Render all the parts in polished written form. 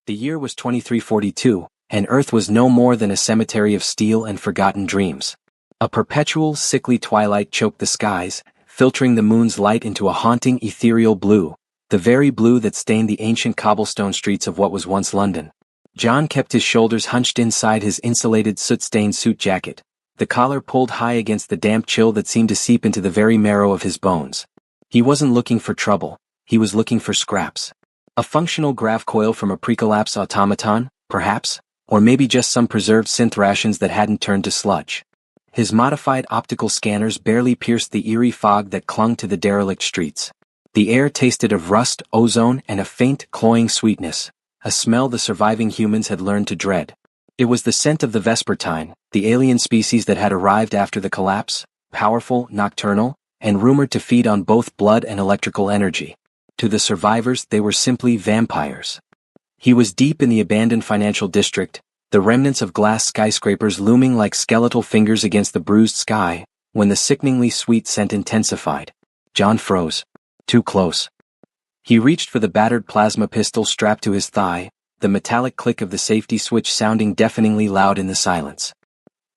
The year was 2342, and Earth was no more than a cemetery of steel and forgotten dreams. A perpetual, sickly twilight choked the skies, filtering the moon's light into a haunting, ethereal blue, the very blue that stained the ancient cobblestone streets of what was once London. John kept his shoulders hunched inside his insulated soot-stained suit jacket, the collar pulled high against the damp chill that seemed to seep into the very marrow of his bones. He wasn't looking for trouble, he was looking for scraps. A functional grav coil from a pre-collapse automaton, perhaps, or maybe just some preserved synth rations that hadn't turned to sludge. His modified optical scanners barely pierced the eerie fog that clung to the derelict streets. The air tasted of rust, ozone, and a faint, cloying sweetness, a smell the surviving humans had learned to dread. It was the scent of the Vespertine, the alien species that had arrived after the collapse, powerful, nocturnal, and rumored to feed on both blood and electrical energy. To the survivors, they were simply vampires. He was deep in the abandoned financial district, the remnants of glass skyscrapers looming like skeletal fingers against the bruised sky, when the sickeningly sweet scent intensified. John froze. Too close. He reached for the battered plasma pistol strapped to his thigh, the metallic click of the safety switch sounding deafeningly loud in the silence.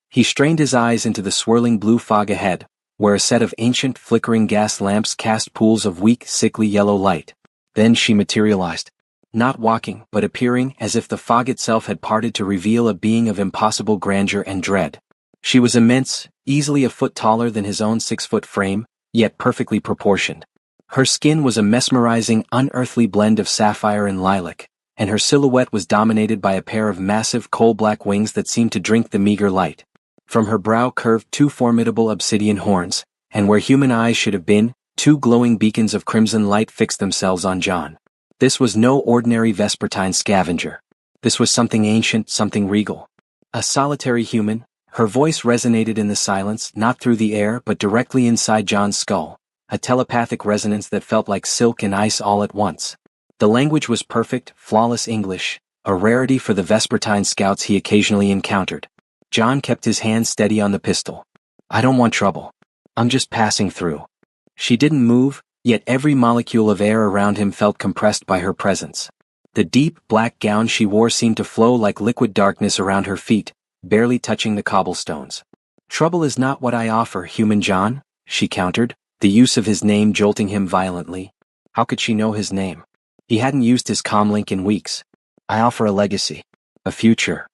He strained his eyes into the swirling blue fog ahead, where a set of ancient, flickering gas lamps cast pools of weak, sickly yellow light. Then she materialized. Not walking, but appearing as if the fog itself had parted to reveal a being of impossible grandeur and dread. She was immense, easily a foot taller than his own 6-foot frame, yet perfectly proportioned. Her skin was a mesmerizing, unearthly blend of sapphire and lilac, and her silhouette was dominated by a pair of massive coal-black wings that seemed to drink the meager light. From her brow curved 2 formidable obsidian horns, and where human eyes should have been, 2 glowing beacons of crimson light fixed themselves on John. This was no ordinary Vespertine scavenger. This was something ancient, something regal. A solitary human. Her voice resonated in the silence, not through the air but directly inside John's skull, a telepathic resonance that felt like silk and ice all at once. The language was perfect, flawless English, a rarity for the Vespertine scouts he occasionally encountered. John kept his hand steady on the pistol. "I don't want trouble. I'm just passing through." She didn't move, yet every molecule of air around him felt compressed by her presence. The deep, black gown she wore seemed to flow like liquid darkness around her feet, barely touching the cobblestones. "Trouble is not what I offer, human John," she countered, the use of his name jolting him violently. How could she know his name? He hadn't used his comlink in weeks. "I offer a legacy. A future."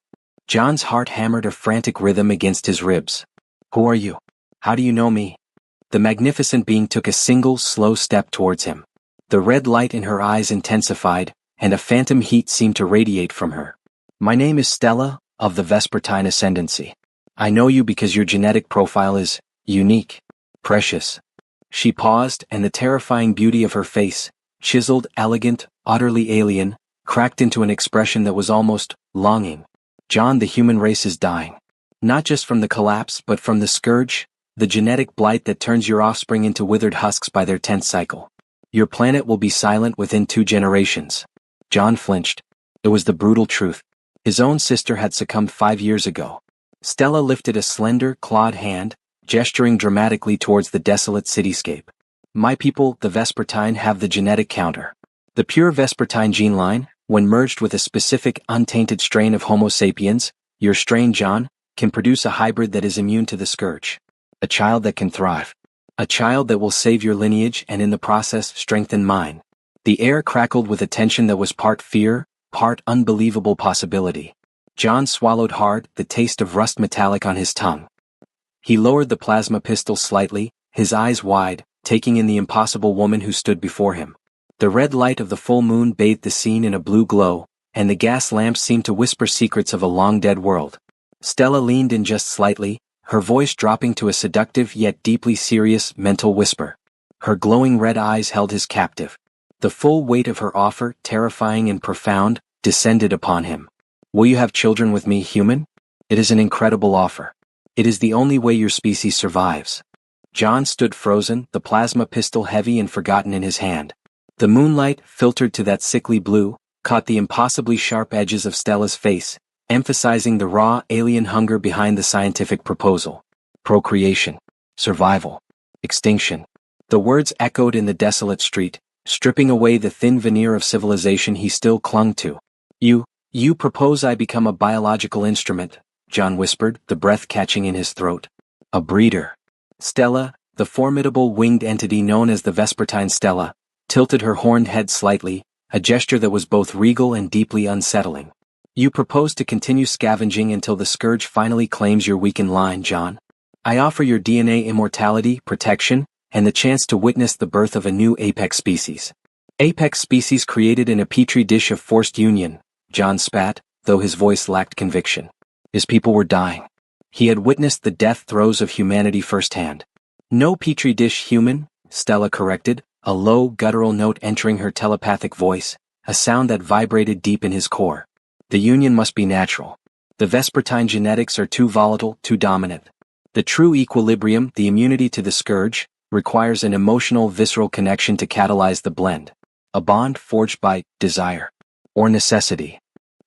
John's heart hammered a frantic rhythm against his ribs. "Who are you? How do you know me?" The magnificent being took a single, slow step towards him. The red light in her eyes intensified, and a phantom heat seemed to radiate from her. "My name is Stella, of the Vespertine Ascendancy. I know you because your genetic profile is unique, precious." She paused, and the terrifying beauty of her face, chiseled, elegant, utterly alien, cracked into an expression that was almost longing. "John, the human race is dying. Not just from the collapse but from the scourge, the genetic blight that turns your offspring into withered husks by their 10th cycle. Your planet will be silent within 2 generations." John flinched. It was the brutal truth. His own sister had succumbed 5 years ago. Stella lifted a slender, clawed hand, gesturing dramatically towards the desolate cityscape. "My people, the Vespertine, have the genetic counter. The pure Vespertine gene line, when merged with a specific untainted strain of Homo sapiens, your strain, John, can produce a hybrid that is immune to the scourge. A child that can thrive. A child that will save your lineage and in the process strengthen mine." The air crackled with a tension that was part fear, part unbelievable possibility. John swallowed hard, the taste of rust metallic on his tongue. He lowered the plasma pistol slightly, his eyes wide, taking in the impossible woman who stood before him. The red light of the full moon bathed the scene in a blue glow, and the gas lamps seemed to whisper secrets of a long-dead world. Stella leaned in just slightly, her voice dropping to a seductive yet deeply serious mental whisper. Her glowing red eyes held his captive. The full weight of her offer, terrifying and profound, descended upon him. "Will you have children with me, human? It is an incredible offer. It is the only way your species survives." John stood frozen, the plasma pistol heavy and forgotten in his hand. The moonlight, filtered to that sickly blue, caught the impossibly sharp edges of Stella's face, emphasizing the raw, alien hunger behind the scientific proposal. Procreation. Survival. Extinction. The words echoed in the desolate street, stripping away the thin veneer of civilization he still clung to. You propose I become a biological instrument, John whispered, the breath catching in his throat. A breeder. Stella, the formidable winged entity known as the Vespertine Stella, tilted her horned head slightly, a gesture that was both regal and deeply unsettling. You propose to continue scavenging until the scourge finally claims your weakened line, John. I offer your DNA immortality, protection, and the chance to witness the birth of a new apex species. Apex species created in a petri dish of forced union, John spat, though his voice lacked conviction. His people were dying. He had witnessed the death throes of humanity firsthand. No petri dish human, Stella corrected, a low, guttural note entering her telepathic voice, a sound that vibrated deep in his core. The union must be natural. The Vespertine genetics are too volatile, too dominant. The true equilibrium, the immunity to the scourge, requires an emotional, visceral connection to catalyze the blend. A bond forged by desire. Or necessity.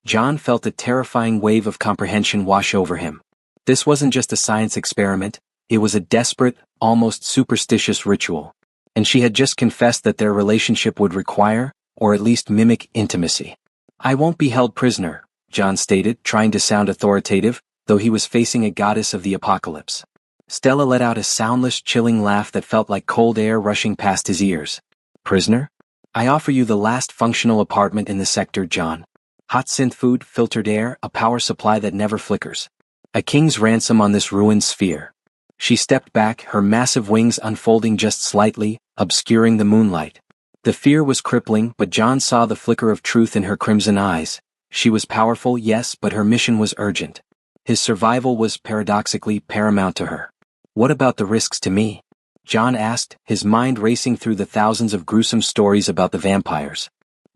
John felt a terrifying wave of comprehension wash over him. This wasn't just a science experiment, it was a desperate, almost superstitious ritual. And she had just confessed that their relationship would require, or at least mimic, intimacy. I won't be held prisoner, John stated, trying to sound authoritative, though he was facing a goddess of the apocalypse. Stella let out a soundless, chilling laugh that felt like cold air rushing past his ears. Prisoner? I offer you the last functional apartment in the sector, John. Hot synth food, filtered air, a power supply that never flickers. A king's ransom on this ruined sphere. She stepped back, her massive wings unfolding just slightly, obscuring the moonlight. The fear was crippling, but John saw the flicker of truth in her crimson eyes. She was powerful, yes, but her mission was urgent. His survival was paradoxically paramount to her. What about the risks to me? John asked, his mind racing through the thousands of gruesome stories about the vampires.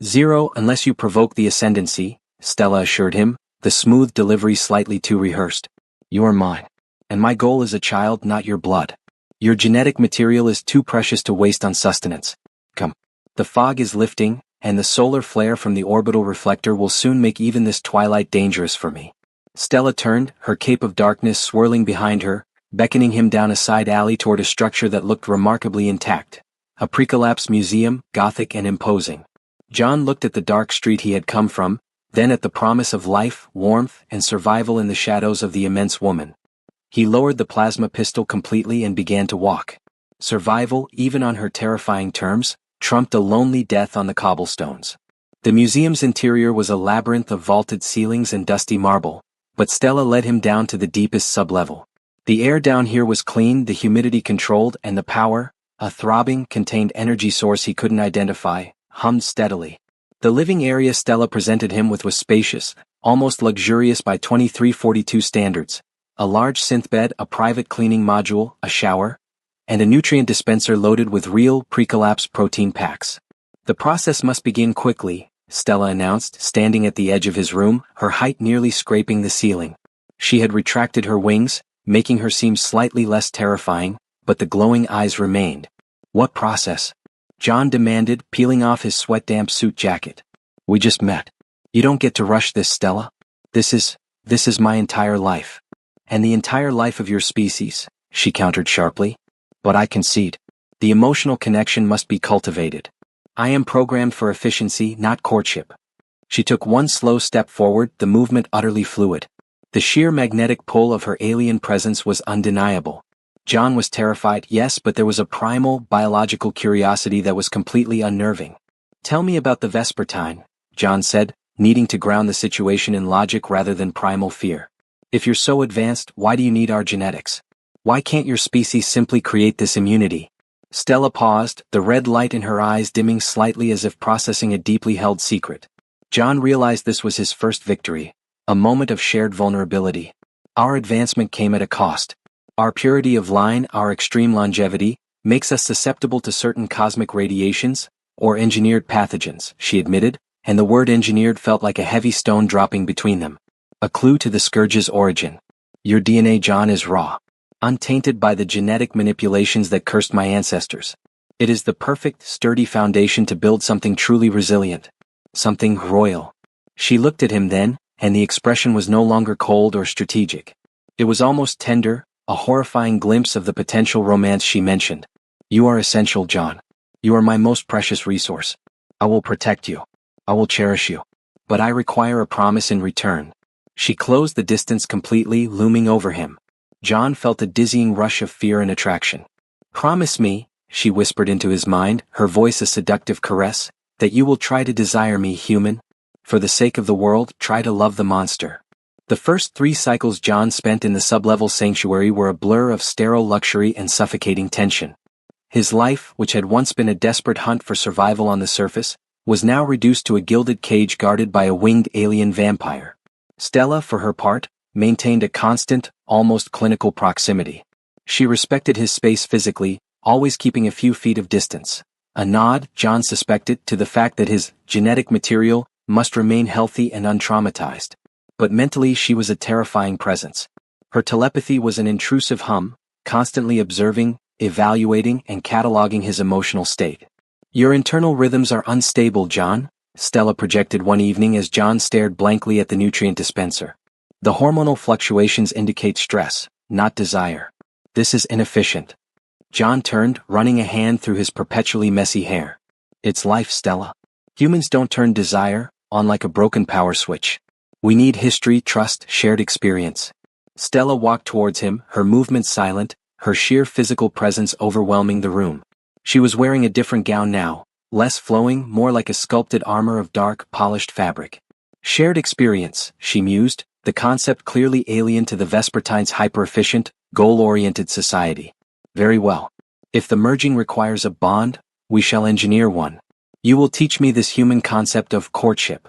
Zero unless you provoke the ascendancy, Stella assured him, the smooth delivery slightly too rehearsed. You are mine. And my goal is a child, not your blood. Your genetic material is too precious to waste on sustenance. Come. The fog is lifting, and the solar flare from the orbital reflector will soon make even this twilight dangerous for me. Stella turned, her cape of darkness swirling behind her, beckoning him down a side alley toward a structure that looked remarkably intact. A pre-collapse museum, gothic and imposing. John looked at the dark street he had come from, then at the promise of life, warmth, and survival in the shadows of the immense woman. He lowered the plasma pistol completely and began to walk. Survival, even on her terrifying terms, trumped a lonely death on the cobblestones. The museum's interior was a labyrinth of vaulted ceilings and dusty marble, but Stella led him down to the deepest sublevel. The air down here was clean, the humidity controlled, and the power, a throbbing, contained energy source he couldn't identify, hummed steadily. The living area Stella presented him with was spacious, almost luxurious by 2342 standards. A large synth bed, a private cleaning module, a shower, and a nutrient dispenser loaded with real, pre-collapse protein packs. The process must begin quickly, Stella announced, standing at the edge of his room, her height nearly scraping the ceiling. She had retracted her wings, making her seem slightly less terrifying, but the glowing eyes remained. What process? John demanded, peeling off his sweat-damp suit jacket. We just met. You don't get to rush this, Stella. This is my entire life. And the entire life of your species, she countered sharply. But I concede. The emotional connection must be cultivated. I am programmed for efficiency, not courtship. She took one slow step forward, the movement utterly fluid. The sheer magnetic pull of her alien presence was undeniable. John was terrified, yes, but there was a primal, biological curiosity that was completely unnerving. Tell me about the Vespertine, John said, needing to ground the situation in logic rather than primal fear. If you're so advanced, why do you need our genetics? Why can't your species simply create this immunity? Stella paused, the red light in her eyes dimming slightly as if processing a deeply held secret. John realized this was his first victory, a moment of shared vulnerability. Our advancement came at a cost. Our purity of line, our extreme longevity, makes us susceptible to certain cosmic radiations, or engineered pathogens, she admitted, and the word engineered felt like a heavy stone dropping between them. A clue to the scourge's origin. Your DNA, John, is raw. Untainted by the genetic manipulations that cursed my ancestors. It is the perfect, sturdy foundation to build something truly resilient. Something royal. She looked at him then, and the expression was no longer cold or strategic. It was almost tender, a horrifying glimpse of the potential romance she mentioned. You are essential, John. You are my most precious resource. I will protect you. I will cherish you. But I require a promise in return. She closed the distance completely, looming over him. John felt a dizzying rush of fear and attraction. Promise me, she whispered into his mind, her voice a seductive caress, that you will try to desire me, human. For the sake of the world, try to love the monster. The first 3 cycles John spent in the sublevel sanctuary were a blur of sterile luxury and suffocating tension. His life, which had once been a desperate hunt for survival on the surface, was now reduced to a gilded cage guarded by a winged alien vampire. Stella, for her part, maintained a constant, almost clinical proximity. She respected his space physically, always keeping a few feet of distance. A nod, John suspected, to the fact that his genetic material must remain healthy and untraumatized. But mentally she was a terrifying presence. Her telepathy was an intrusive hum, constantly observing, evaluating, and cataloging his emotional state. Your internal rhythms are unstable, John, Stella projected one evening as John stared blankly at the nutrient dispenser. The hormonal fluctuations indicate stress, not desire. This is inefficient. John turned, running a hand through his perpetually messy hair. It's life, Stella. Humans don't turn desire on like a broken power switch. We need history, trust, shared experience. Stella walked towards him, her movements silent, her sheer physical presence overwhelming the room. She was wearing a different gown now, less flowing, more like a sculpted armor of dark, polished fabric. Shared experience, she mused, the concept clearly alien to the Vespertine's hyper-efficient, goal-oriented society. Very well. If the merging requires a bond, we shall engineer one. You will teach me this human concept of courtship.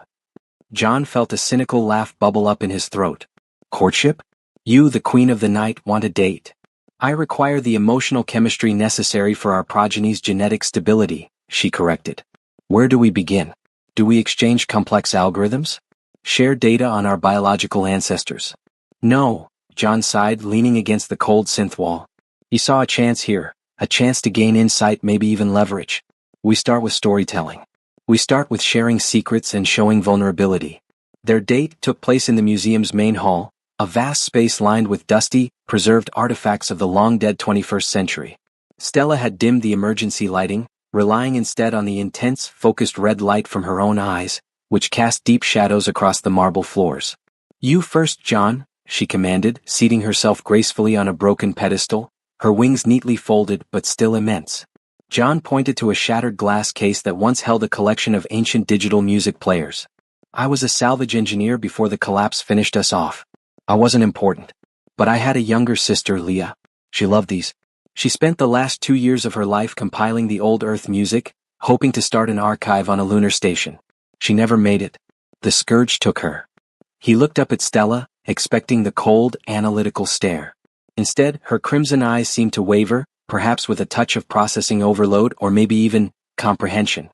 John felt a cynical laugh bubble up in his throat. Courtship? You, the queen of the night, want a date. I require the emotional chemistry necessary for our progeny's genetic stability, she corrected. Where do we begin? Do we exchange complex algorithms? Share data on our biological ancestors? No, John sighed, leaning against the cold synth wall. He saw a chance here, a chance to gain insight, maybe even leverage. We start with storytelling. We start with sharing secrets and showing vulnerability. Their date took place in the museum's main hall, a vast space lined with dusty, preserved artifacts of the long-dead 21st century. Stella had dimmed the emergency lighting, relying instead on the intense, focused red light from her own eyes, which cast deep shadows across the marble floors. You first, John, she commanded, seating herself gracefully on a broken pedestal, her wings neatly folded but still immense. John pointed to a shattered glass case that once held a collection of ancient digital music players. I was a salvage engineer before the collapse finished us off. I wasn't important. But I had a younger sister, Leah. She loved these. She spent the last 2 years of her life compiling the old Earth music, hoping to start an archive on a lunar station. She never made it. The scourge took her. He looked up at Stella, expecting the cold, analytical stare. Instead, her crimson eyes seemed to waver, perhaps with a touch of processing overload or maybe even comprehension.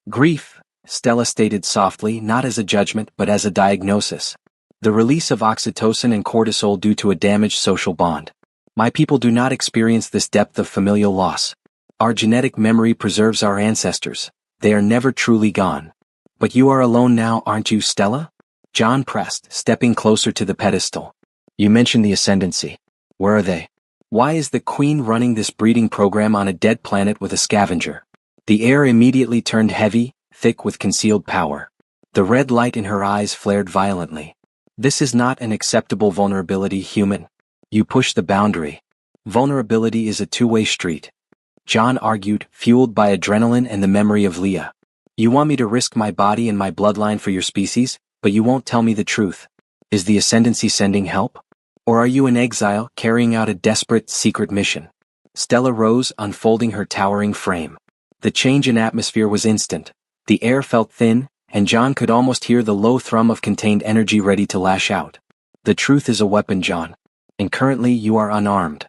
Grief, Stella stated softly, not as a judgment but as a diagnosis. The release of oxytocin and cortisol due to a damaged social bond. My people do not experience this depth of familial loss. Our genetic memory preserves our ancestors. They are never truly gone. But you are alone now, aren't you, Stella? John pressed, stepping closer to the pedestal. You mentioned the ascendancy. Where are they? Why is the Queen running this breeding program on a dead planet with a scavenger? The air immediately turned heavy, thick with concealed power. The red light in her eyes flared violently. This is not an acceptable vulnerability, human. You push the boundary. Vulnerability is a two-way street. John argued, fueled by adrenaline and the memory of Leah. You want me to risk my body and my bloodline for your species, but you won't tell me the truth. Is the ascendancy sending help? Or are you in exile, carrying out a desperate, secret mission? Stella rose, unfolding her towering frame. The change in atmosphere was instant. The air felt thin, and John could almost hear the low thrum of contained energy ready to lash out. The truth is a weapon, John. And currently you are unarmed.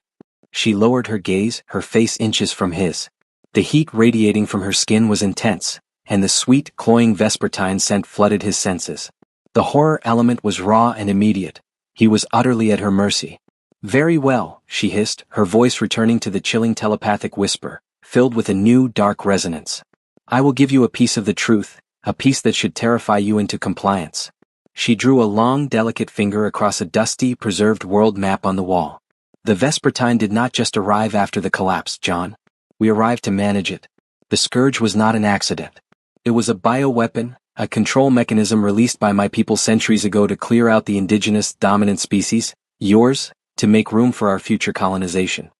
She lowered her gaze, her face inches from his. The heat radiating from her skin was intense, and the sweet, cloying vespertine scent flooded his senses. The horror element was raw and immediate. He was utterly at her mercy. Very well, she hissed, her voice returning to the chilling telepathic whisper, filled with a new, dark resonance. I will give you a piece of the truth, a piece that should terrify you into compliance. She drew a long, delicate finger across a dusty, preserved world map on the wall. The Vespertine did not just arrive after the collapse, John. We arrived to manage it. The scourge was not an accident. It was a bioweapon, A control mechanism released by my people centuries ago to clear out the indigenous, dominant species, yours, to make room for our future colonization.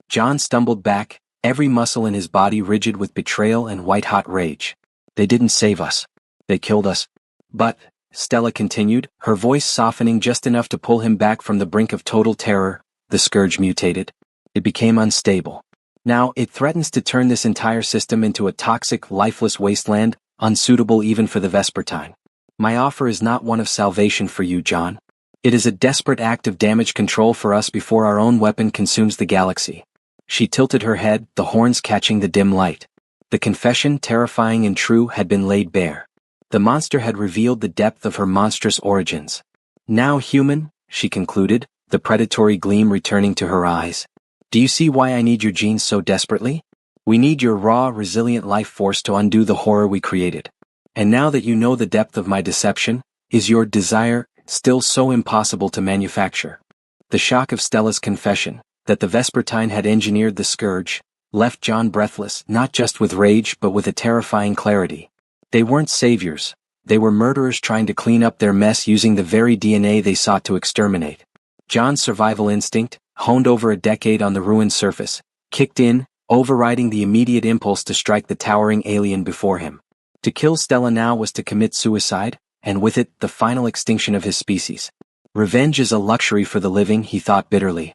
John stumbled back, every muscle in his body rigid with betrayal and white-hot rage. They didn't save us. They killed us. But, Stella continued, her voice softening just enough to pull him back from the brink of total terror, the scourge mutated. It became unstable. Now it threatens to turn this entire system into a toxic, lifeless wasteland, unsuitable even for the Vespertine. My offer is not one of salvation for you, John. It is a desperate act of damage control for us before our own weapon consumes the galaxy. She tilted her head, the horns catching the dim light. The confession, terrifying and true, had been laid bare. The monster had revealed the depth of her monstrous origins. Now human, she concluded, the predatory gleam returning to her eyes. Do you see why I need your genes so desperately? We need your raw, resilient life force to undo the horror we created. And now that you know the depth of my deception, is your desire still so impossible to manufacture? The shock of Stella's confession, that the Vespertine had engineered the scourge, left John breathless, not just with rage but with a terrifying clarity. They weren't saviors. They were murderers trying to clean up their mess using the very DNA they sought to exterminate. John's survival instinct, honed over a decade on the ruined surface, kicked in, overriding the immediate impulse to strike the towering alien before him. To kill Stella now was to commit suicide, and with it, the final extinction of his species. Revenge is a luxury for the living, he thought bitterly.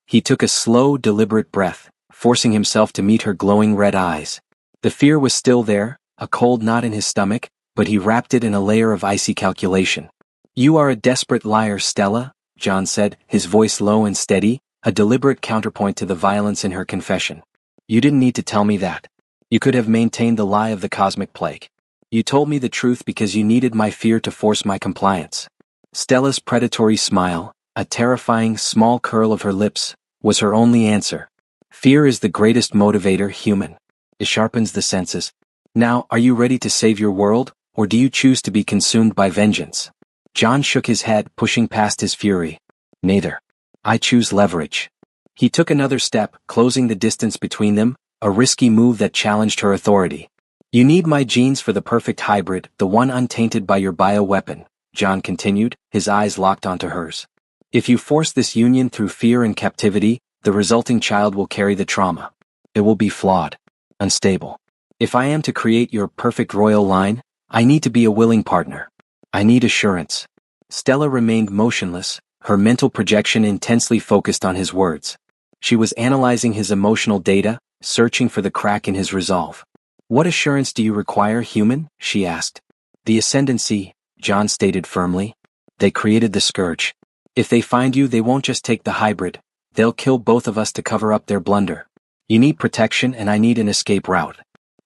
He took a slow, deliberate breath, forcing himself to meet her glowing red eyes. The fear was still there, a cold knot in his stomach, but he wrapped it in a layer of icy calculation. You are a desperate liar, Stella, John said, his voice low and steady, a deliberate counterpoint to the violence in her confession. You didn't need to tell me that. You could have maintained the lie of the cosmic plague. You told me the truth because you needed my fear to force my compliance. Stella's predatory smile, a terrifying small curl of her lips, was her only answer. Fear is the greatest motivator, human. It sharpens the senses. Now, are you ready to save your world, or do you choose to be consumed by vengeance? John shook his head, pushing past his fury. Neither. I choose leverage. He took another step, closing the distance between them, a risky move that challenged her authority. You need my genes for the perfect hybrid, the one untainted by your bioweapon, John continued, his eyes locked onto hers. If you force this union through fear and captivity, the resulting child will carry the trauma. It will be flawed, unstable. If I am to create your perfect royal line, I need to be a willing partner. I need assurance. Stella remained motionless, her mental projection intensely focused on his words. She was analyzing his emotional data, searching for the crack in his resolve. What assurance do you require, human? She asked. The ascendancy, John stated firmly. They created the scourge. If they find you, they won't just take the hybrid. They'll kill both of us to cover up their blunder. You need protection and I need an escape route.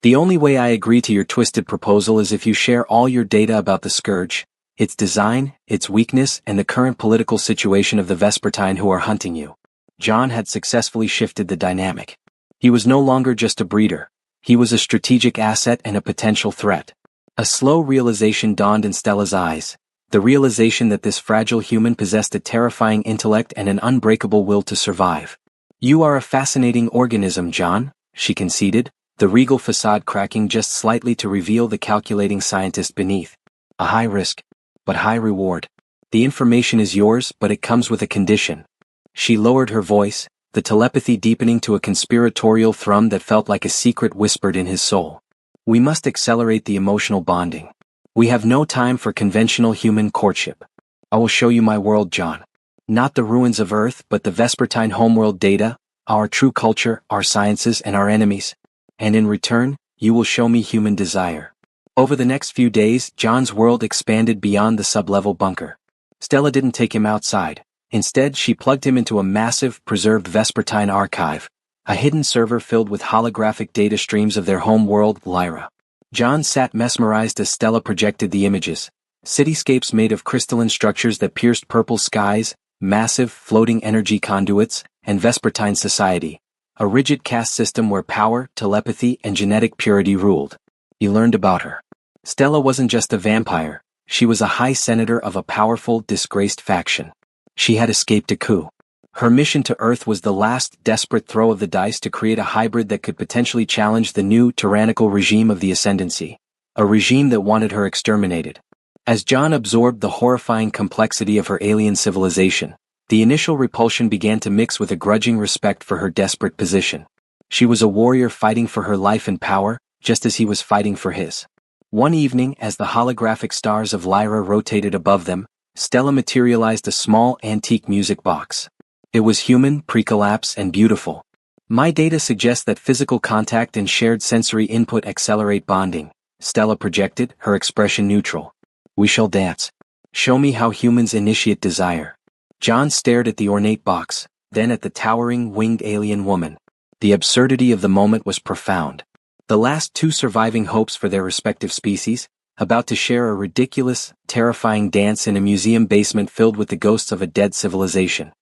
The only way I agree to your twisted proposal is if you share all your data about the scourge, its design, its weakness, and the current political situation of the Vespertine who are hunting you. John had successfully shifted the dynamic. He was no longer just a breeder. He was a strategic asset and a potential threat. A slow realization dawned in Stella's eyes, the realization that this fragile human possessed a terrifying intellect and an unbreakable will to survive. You are a fascinating organism, John, she conceded, the regal facade cracking just slightly to reveal the calculating scientist beneath. A high risk, but high reward. The information is yours, but it comes with a condition. She lowered her voice, the telepathy deepening to a conspiratorial thrum that felt like a secret whispered in his soul. We must accelerate the emotional bonding. We have no time for conventional human courtship. I will show you my world, John. Not the ruins of Earth, but the Vespertine homeworld data, our true culture, our sciences, and our enemies. And in return, you will show me human desire. Over the next few days, John's world expanded beyond the sub-level bunker. Stella didn't take him outside. Instead, she plugged him into a massive, preserved Vespertine archive, a hidden server filled with holographic data streams of their home world, Lyra. John sat mesmerized as Stella projected the images. Cityscapes made of crystalline structures that pierced purple skies, massive, floating energy conduits, and Vespertine society. A rigid caste system where power, telepathy, and genetic purity ruled. He learned about her. Stella wasn't just a vampire, she was a high senator of a powerful, disgraced faction. She had escaped a coup. Her mission to Earth was the last desperate throw of the dice to create a hybrid that could potentially challenge the new, tyrannical regime of the Ascendancy. a regime that wanted her exterminated. As John absorbed the horrifying complexity of her alien civilization, the initial repulsion began to mix with a grudging respect for her desperate position. She was a warrior fighting for her life and power, just as he was fighting for his. One evening, as the holographic stars of Lyra rotated above them, Stella materialized a small antique music box. It was human, pre-collapse, and beautiful. My data suggests that physical contact and shared sensory input accelerate bonding, Stella projected, her expression neutral. We shall dance. Show me how humans initiate desire. John stared at the ornate box, then at the towering, winged alien woman. The absurdity of the moment was profound. The last two surviving hopes for their respective species, about to share a ridiculous, terrifying dance in a museum basement filled with the ghosts of a dead civilization.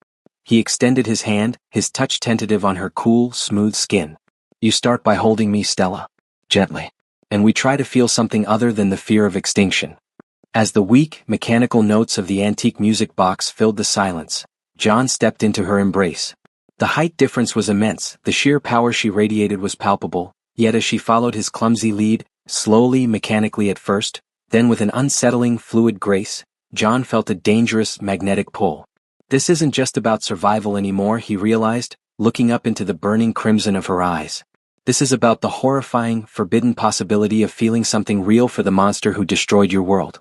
He extended his hand, his touch tentative on her cool, smooth skin. You start by holding me, Stella. Gently. And we try to feel something other than the fear of extinction. As the weak, mechanical notes of the antique music box filled the silence, John stepped into her embrace. The height difference was immense, the sheer power she radiated was palpable, yet as she followed his clumsy lead, slowly, mechanically at first, then with an unsettling, fluid grace, John felt a dangerous, magnetic pull. This isn't just about survival anymore, he realized, looking up into the burning crimson of her eyes. This is about the horrifying, forbidden possibility of feeling something real for the monster who destroyed your world.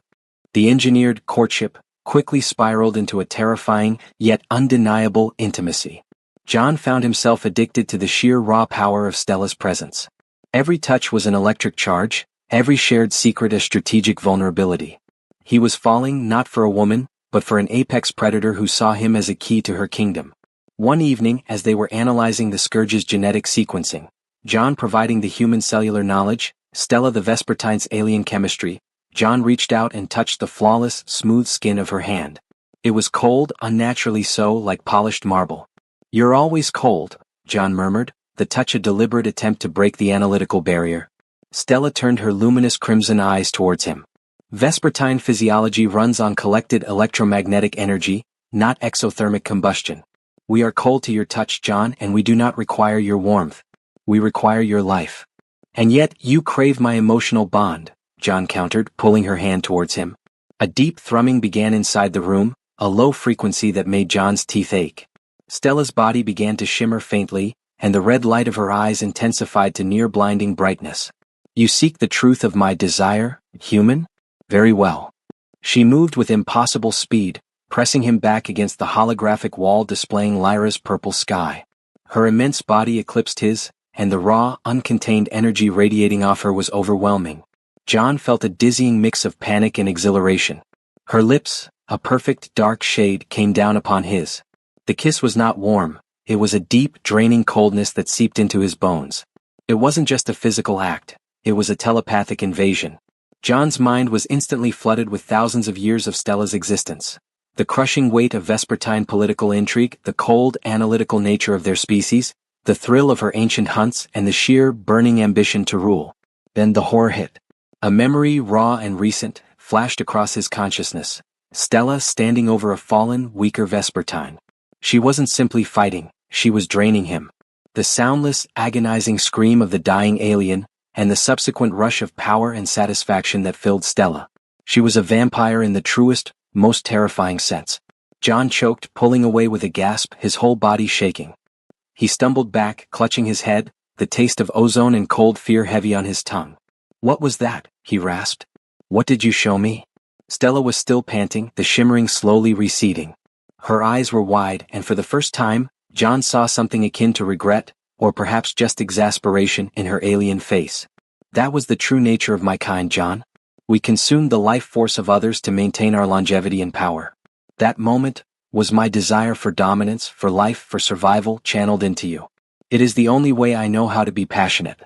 The engineered courtship quickly spiraled into a terrifying, yet undeniable intimacy. John found himself addicted to the sheer raw power of Stella's presence. Every touch was an electric charge, every shared secret a strategic vulnerability. He was falling not for a woman, but for an apex predator who saw him as a key to her kingdom. One evening, as they were analyzing the scourge's genetic sequencing, John providing the human cellular knowledge, Stella the Vespertine's alien chemistry, John reached out and touched the flawless, smooth skin of her hand. It was cold, unnaturally so, like polished marble. You're always cold, John murmured, the touch a deliberate attempt to break the analytical barrier. Stella turned her luminous crimson eyes towards him. Vespertine physiology runs on collected electromagnetic energy, not exothermic combustion. We are cold to your touch, John, and we do not require your warmth. We require your life. And yet you crave my emotional bond, John countered, pulling her hand towards him. A deep thrumming began inside the room, a low frequency that made John's teeth ache. Stella's body began to shimmer faintly, and the red light of her eyes intensified to near blinding brightness. You seek the truth of my desire, human? Very well. She moved with impossible speed, pressing him back against the holographic wall displaying Lyra's purple sky. Her immense body eclipsed his, and the raw, uncontained energy radiating off her was overwhelming. John felt a dizzying mix of panic and exhilaration. Her lips, a perfect dark shade, came down upon his. The kiss was not warm, it was a deep, draining coldness that seeped into his bones. It wasn't just a physical act, it was a telepathic invasion. John's mind was instantly flooded with thousands of years of Stella's existence. The crushing weight of Vespertine political intrigue, the cold, analytical nature of their species, the thrill of her ancient hunts, and the sheer, burning ambition to rule. Then the horror hit. A memory, raw and recent, flashed across his consciousness. Stella standing over a fallen, weaker Vespertine. She wasn't simply fighting, she was draining him. The soundless, agonizing scream of the dying alien, and the subsequent rush of power and satisfaction that filled Stella. She was a vampire in the truest, most terrifying sense. John choked, pulling away with a gasp, his whole body shaking. He stumbled back, clutching his head, the taste of ozone and cold fear heavy on his tongue. What was that? He rasped. What did you show me? Stella was still panting, the shimmering slowly receding. Her eyes were wide, and for the first time, John saw something akin to regret, or perhaps just exasperation, in her alien face. That was the true nature of my kind, John. We consumed the life force of others to maintain our longevity and power. That moment was my desire for dominance, for life, for survival, channeled into you. It is the only way I know how to be passionate.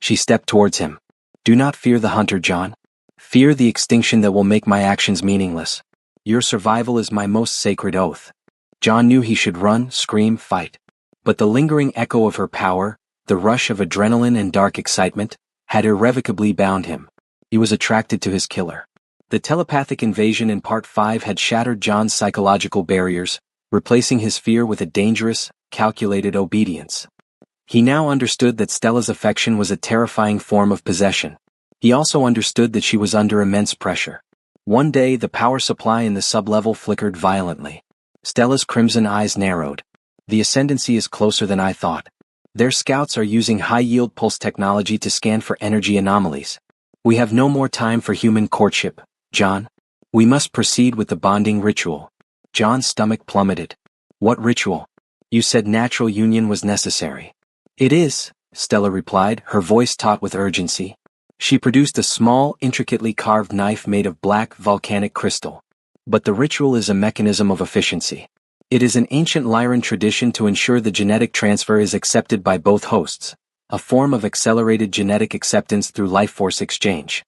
She stepped towards him. Do not fear the hunter, John. Fear the extinction that will make my actions meaningless. Your survival is my most sacred oath. John knew he should run, scream, fight. But the lingering echo of her power, the rush of adrenaline and dark excitement, had irrevocably bound him. He was attracted to his killer. The telepathic invasion in Part 5 had shattered John's psychological barriers, replacing his fear with a dangerous, calculated obedience. He now understood that Stella's affection was a terrifying form of possession. He also understood that she was under immense pressure. One day the power supply in the sublevel flickered violently. Stella's crimson eyes narrowed. The Ascendancy is closer than I thought. Their scouts are using high-yield pulse technology to scan for energy anomalies. We have no more time for human courtship, John. We must proceed with the bonding ritual. John's stomach plummeted. What ritual? You said natural union was necessary. It is, Stella replied, her voice taut with urgency. She produced a small, intricately carved knife made of black volcanic crystal. But the ritual is a mechanism of efficiency. It is an ancient Lyran tradition to ensure the genetic transfer is accepted by both hosts, a form of accelerated genetic acceptance through life force exchange.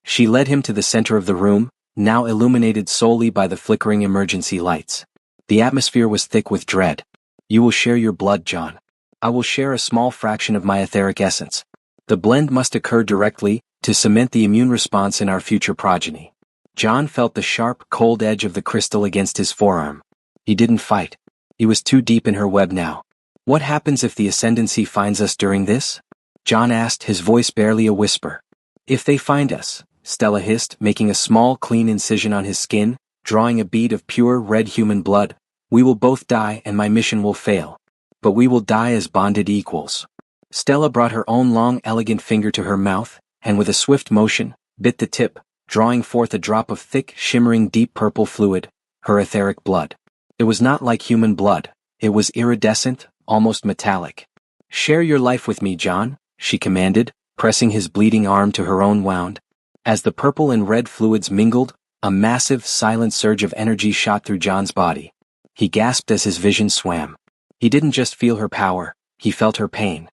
She led him to the center of the room, now illuminated solely by the flickering emergency lights. The atmosphere was thick with dread. You will share your blood, John. I will share a small fraction of my etheric essence. The blend must occur directly, to cement the immune response in our future progeny. John felt the sharp, cold edge of the crystal against his forearm. He didn't fight. He was too deep in her web now. What happens if the Ascendancy finds us during this? John asked, his voice barely a whisper. If they find us, Stella hissed, making a small, clean incision on his skin, drawing a bead of pure red human blood. We will both die and my mission will fail. But we will die as bonded equals. Stella brought her own long, elegant finger to her mouth, and with a swift motion, bit the tip, drawing forth a drop of thick, shimmering deep purple fluid, her etheric blood. It was not like human blood. It was iridescent, almost metallic. Share your life with me, John, she commanded, pressing his bleeding arm to her own wound. As the purple and red fluids mingled, a massive, silent surge of energy shot through John's body. He gasped as his vision swam. He didn't just feel her power, he felt her pain.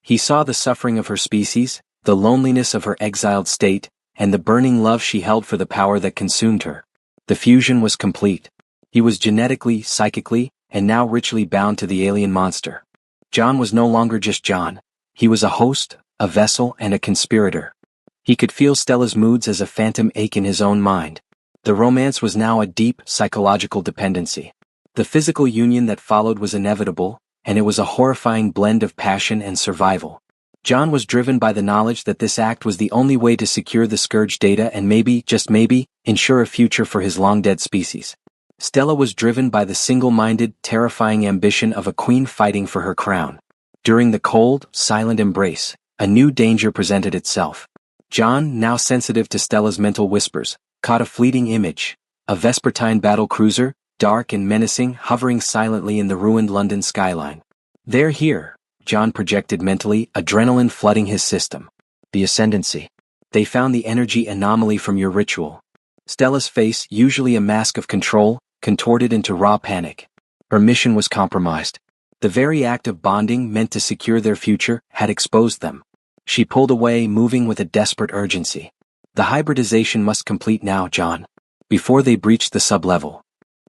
He saw the suffering of her species, the loneliness of her exiled state, and the burning love she held for the power that consumed her. The fusion was complete. He was genetically, psychically, and now richly bound to the alien monster. John was no longer just John. He was a host, a vessel, and a conspirator. He could feel Stella's moods as a phantom ache in his own mind. The romance was now a deep, psychological dependency. The physical union that followed was inevitable, and it was a horrifying blend of passion and survival. John was driven by the knowledge that this act was the only way to secure the Scourge data and maybe, just maybe, ensure a future for his long-dead species. Stella was driven by the single-minded, terrifying ambition of a queen fighting for her crown. During the cold, silent embrace, a new danger presented itself. John, now sensitive to Stella's mental whispers, caught a fleeting image, a Vespertine battle cruiser, dark and menacing, hovering silently in the ruined London skyline. They're here, John projected mentally, adrenaline flooding his system. The Ascendancy. They found the energy anomaly from your ritual. Stella's face, usually a mask of control, contorted into raw panic. Her mission was compromised. The very act of bonding meant to secure their future had exposed them. She pulled away, moving with a desperate urgency. The hybridization must complete now, John, before they breached the sublevel.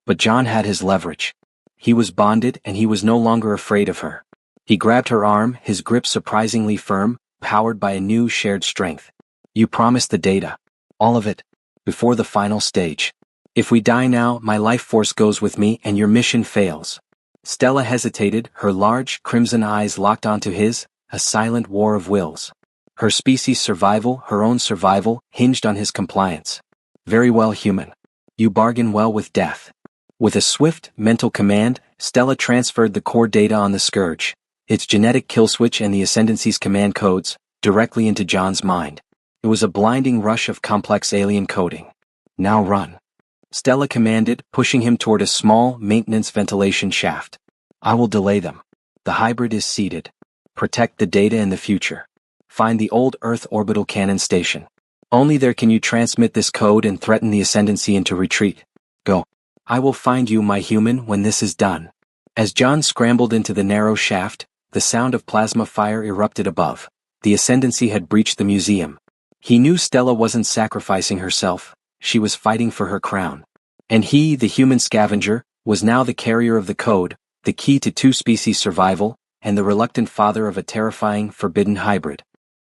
But John had his leverage. He was bonded and he was no longer afraid of her. He grabbed her arm, his grip surprisingly firm, powered by a new shared strength. You promised the data. All of it. Before the final stage. If we die now, my life force goes with me and your mission fails. Stella hesitated, her large, crimson eyes locked onto his, a silent war of wills. Her species' survival, her own survival, hinged on his compliance. Very well, human. You bargain well with death. With a swift, mental command, Stella transferred the core data on the Scourge, its genetic kill switch and the Ascendancy's command codes, directly into John's mind. It was a blinding rush of complex alien coding. Now run. Stella commanded, pushing him toward a small, maintenance ventilation shaft. I will delay them. The hybrid is seated. Protect the data in the future. Find the old Earth orbital cannon station. Only there can you transmit this code and threaten the Ascendancy into retreat. Go. I will find you, my human, when this is done. As John scrambled into the narrow shaft, the sound of plasma fire erupted above. The Ascendancy had breached the museum. He knew Stella wasn't sacrificing herself. She was fighting for her crown. And he, the human scavenger, was now the carrier of the code, the key to two-species survival, and the reluctant father of a terrifying, forbidden hybrid.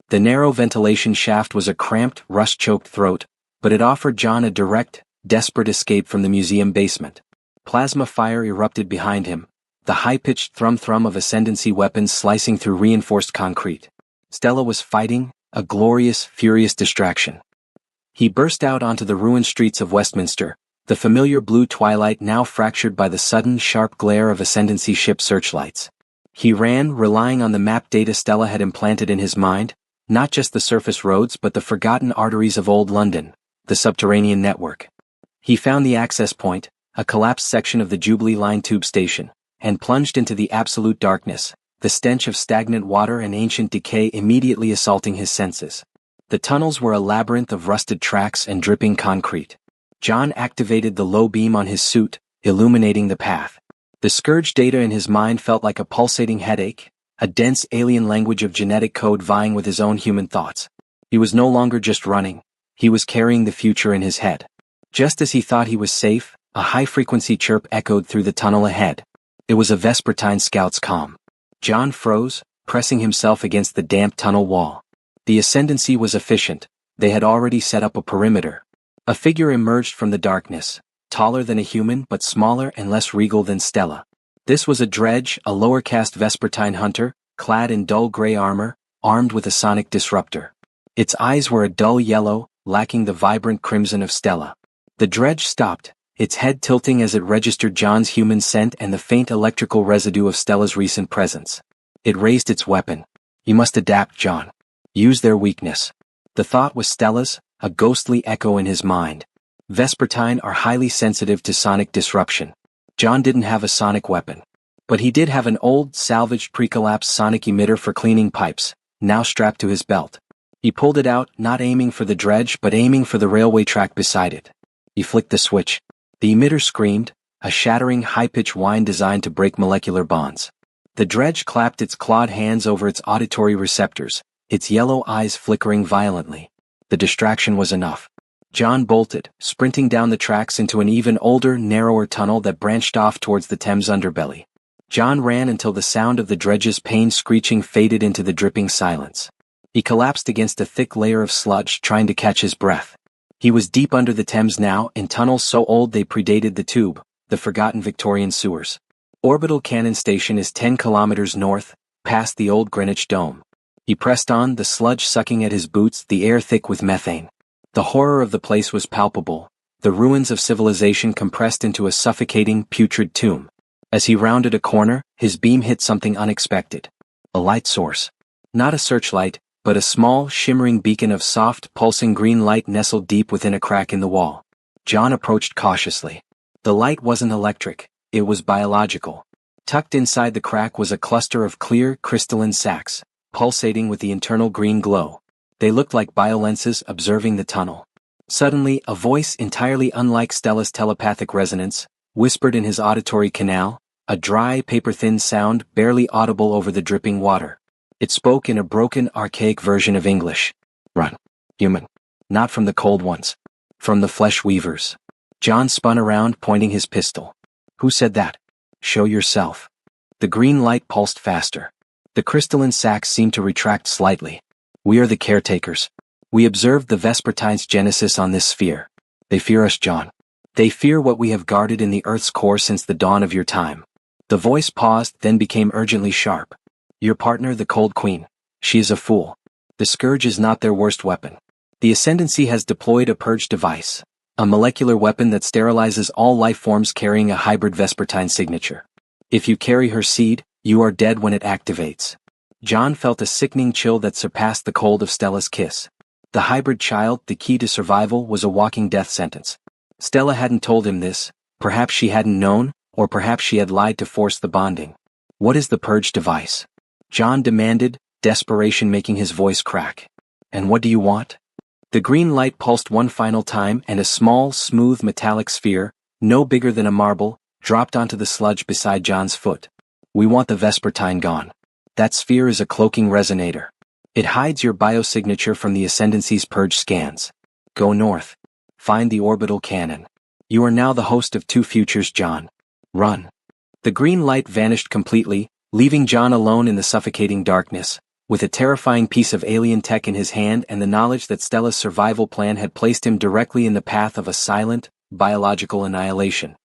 The narrow ventilation shaft was a cramped, rust-choked throat, but it offered John a direct, desperate escape from the museum basement. Plasma fire erupted behind him, the high-pitched thrum-thrum of Ascendancy weapons slicing through reinforced concrete. Stella was fighting, a glorious, furious distraction. He burst out onto the ruined streets of Westminster, the familiar blue twilight now fractured by the sudden sharp glare of Ascendancy ship searchlights. He ran, relying on the map data Stella had implanted in his mind, not just the surface roads but the forgotten arteries of old London, the subterranean network. He found the access point, a collapsed section of the Jubilee Line tube station, and plunged into the absolute darkness, the stench of stagnant water and ancient decay immediately assaulting his senses. The tunnels were a labyrinth of rusted tracks and dripping concrete. John activated the low beam on his suit, illuminating the path. The scourge data in his mind felt like a pulsating headache, a dense alien language of genetic code vying with his own human thoughts. He was no longer just running, he was carrying the future in his head. Just as he thought he was safe, a high-frequency chirp echoed through the tunnel ahead. It was a Vespertine scout's comm. John froze, pressing himself against the damp tunnel wall. The Ascendancy was efficient, they had already set up a perimeter. A figure emerged from the darkness, taller than a human but smaller and less regal than Stella. This was a dredge, a lower-caste Vespertine hunter, clad in dull gray armor, armed with a sonic disruptor. Its eyes were a dull yellow, lacking the vibrant crimson of Stella. The dredge stopped, its head tilting as it registered John's human scent and the faint electrical residue of Stella's recent presence. It raised its weapon. You must adapt, John. Use their weakness. The thought was Stella's, a ghostly echo in his mind. Vespertine are highly sensitive to sonic disruption. John didn't have a sonic weapon. But he did have an old, salvaged pre-collapse sonic emitter for cleaning pipes, now strapped to his belt. He pulled it out, not aiming for the dredge but aiming for the railway track beside it. He flicked the switch. The emitter screamed, a shattering, high-pitched whine designed to break molecular bonds. The dredge clapped its clawed hands over its auditory receptors, its yellow eyes flickering violently. The distraction was enough. John bolted, sprinting down the tracks into an even older, narrower tunnel that branched off towards the Thames underbelly. John ran until the sound of the dredge's pain screeching faded into the dripping silence. He collapsed against a thick layer of sludge, trying to catch his breath. He was deep under the Thames now, in tunnels so old they predated the tube, the forgotten Victorian sewers. Orbital Cannon Station is 10 kilometers north, past the old Greenwich Dome. He pressed on, the sludge sucking at his boots, the air thick with methane. The horror of the place was palpable, the ruins of civilization compressed into a suffocating, putrid tomb. As he rounded a corner, his beam hit something unexpected. A light source. Not a searchlight, but a small, shimmering beacon of soft, pulsing green light nestled deep within a crack in the wall. John approached cautiously. The light wasn't electric, it was biological. Tucked inside the crack was a cluster of clear, crystalline sacs, pulsating with the internal green glow. They looked like biolenses observing the tunnel. Suddenly, a voice entirely unlike Stella's telepathic resonance, whispered in his auditory canal, a dry, paper-thin sound barely audible over the dripping water. It spoke in a broken, archaic version of English. Run, human. Not from the cold ones. From the flesh weavers. John spun around, pointing his pistol. Who said that? Show yourself. The green light pulsed faster. The crystalline sacs seemed to retract slightly. We are the caretakers. We observed the Vespertine's genesis on this sphere. They fear us, John. They fear what we have guarded in the Earth's core since the dawn of your time. The voice paused, then became urgently sharp. Your partner, the Cold Queen. She is a fool. The scourge is not their worst weapon. The Ascendancy has deployed a purge device, a molecular weapon that sterilizes all life forms carrying a hybrid Vespertine signature. If you carry her seed, you are dead when it activates. John felt a sickening chill that surpassed the cold of Stella's kiss. The hybrid child, the key to survival, was a walking death sentence. Stella hadn't told him this, perhaps she hadn't known, or perhaps she had lied to force the bonding. What is the purge device? John demanded, desperation making his voice crack. And what do you want? The green light pulsed one final time and a small, smooth metallic sphere, no bigger than a marble, dropped onto the sludge beside John's foot. We want the Vespertine gone. That sphere is a cloaking resonator. It hides your biosignature from the Ascendancy's purge scans. Go north. Find the orbital cannon. You are now the host of two futures, John. Run. The green light vanished completely, leaving John alone in the suffocating darkness, with a terrifying piece of alien tech in his hand and the knowledge that Stella's survival plan had placed him directly in the path of a silent, biological annihilation.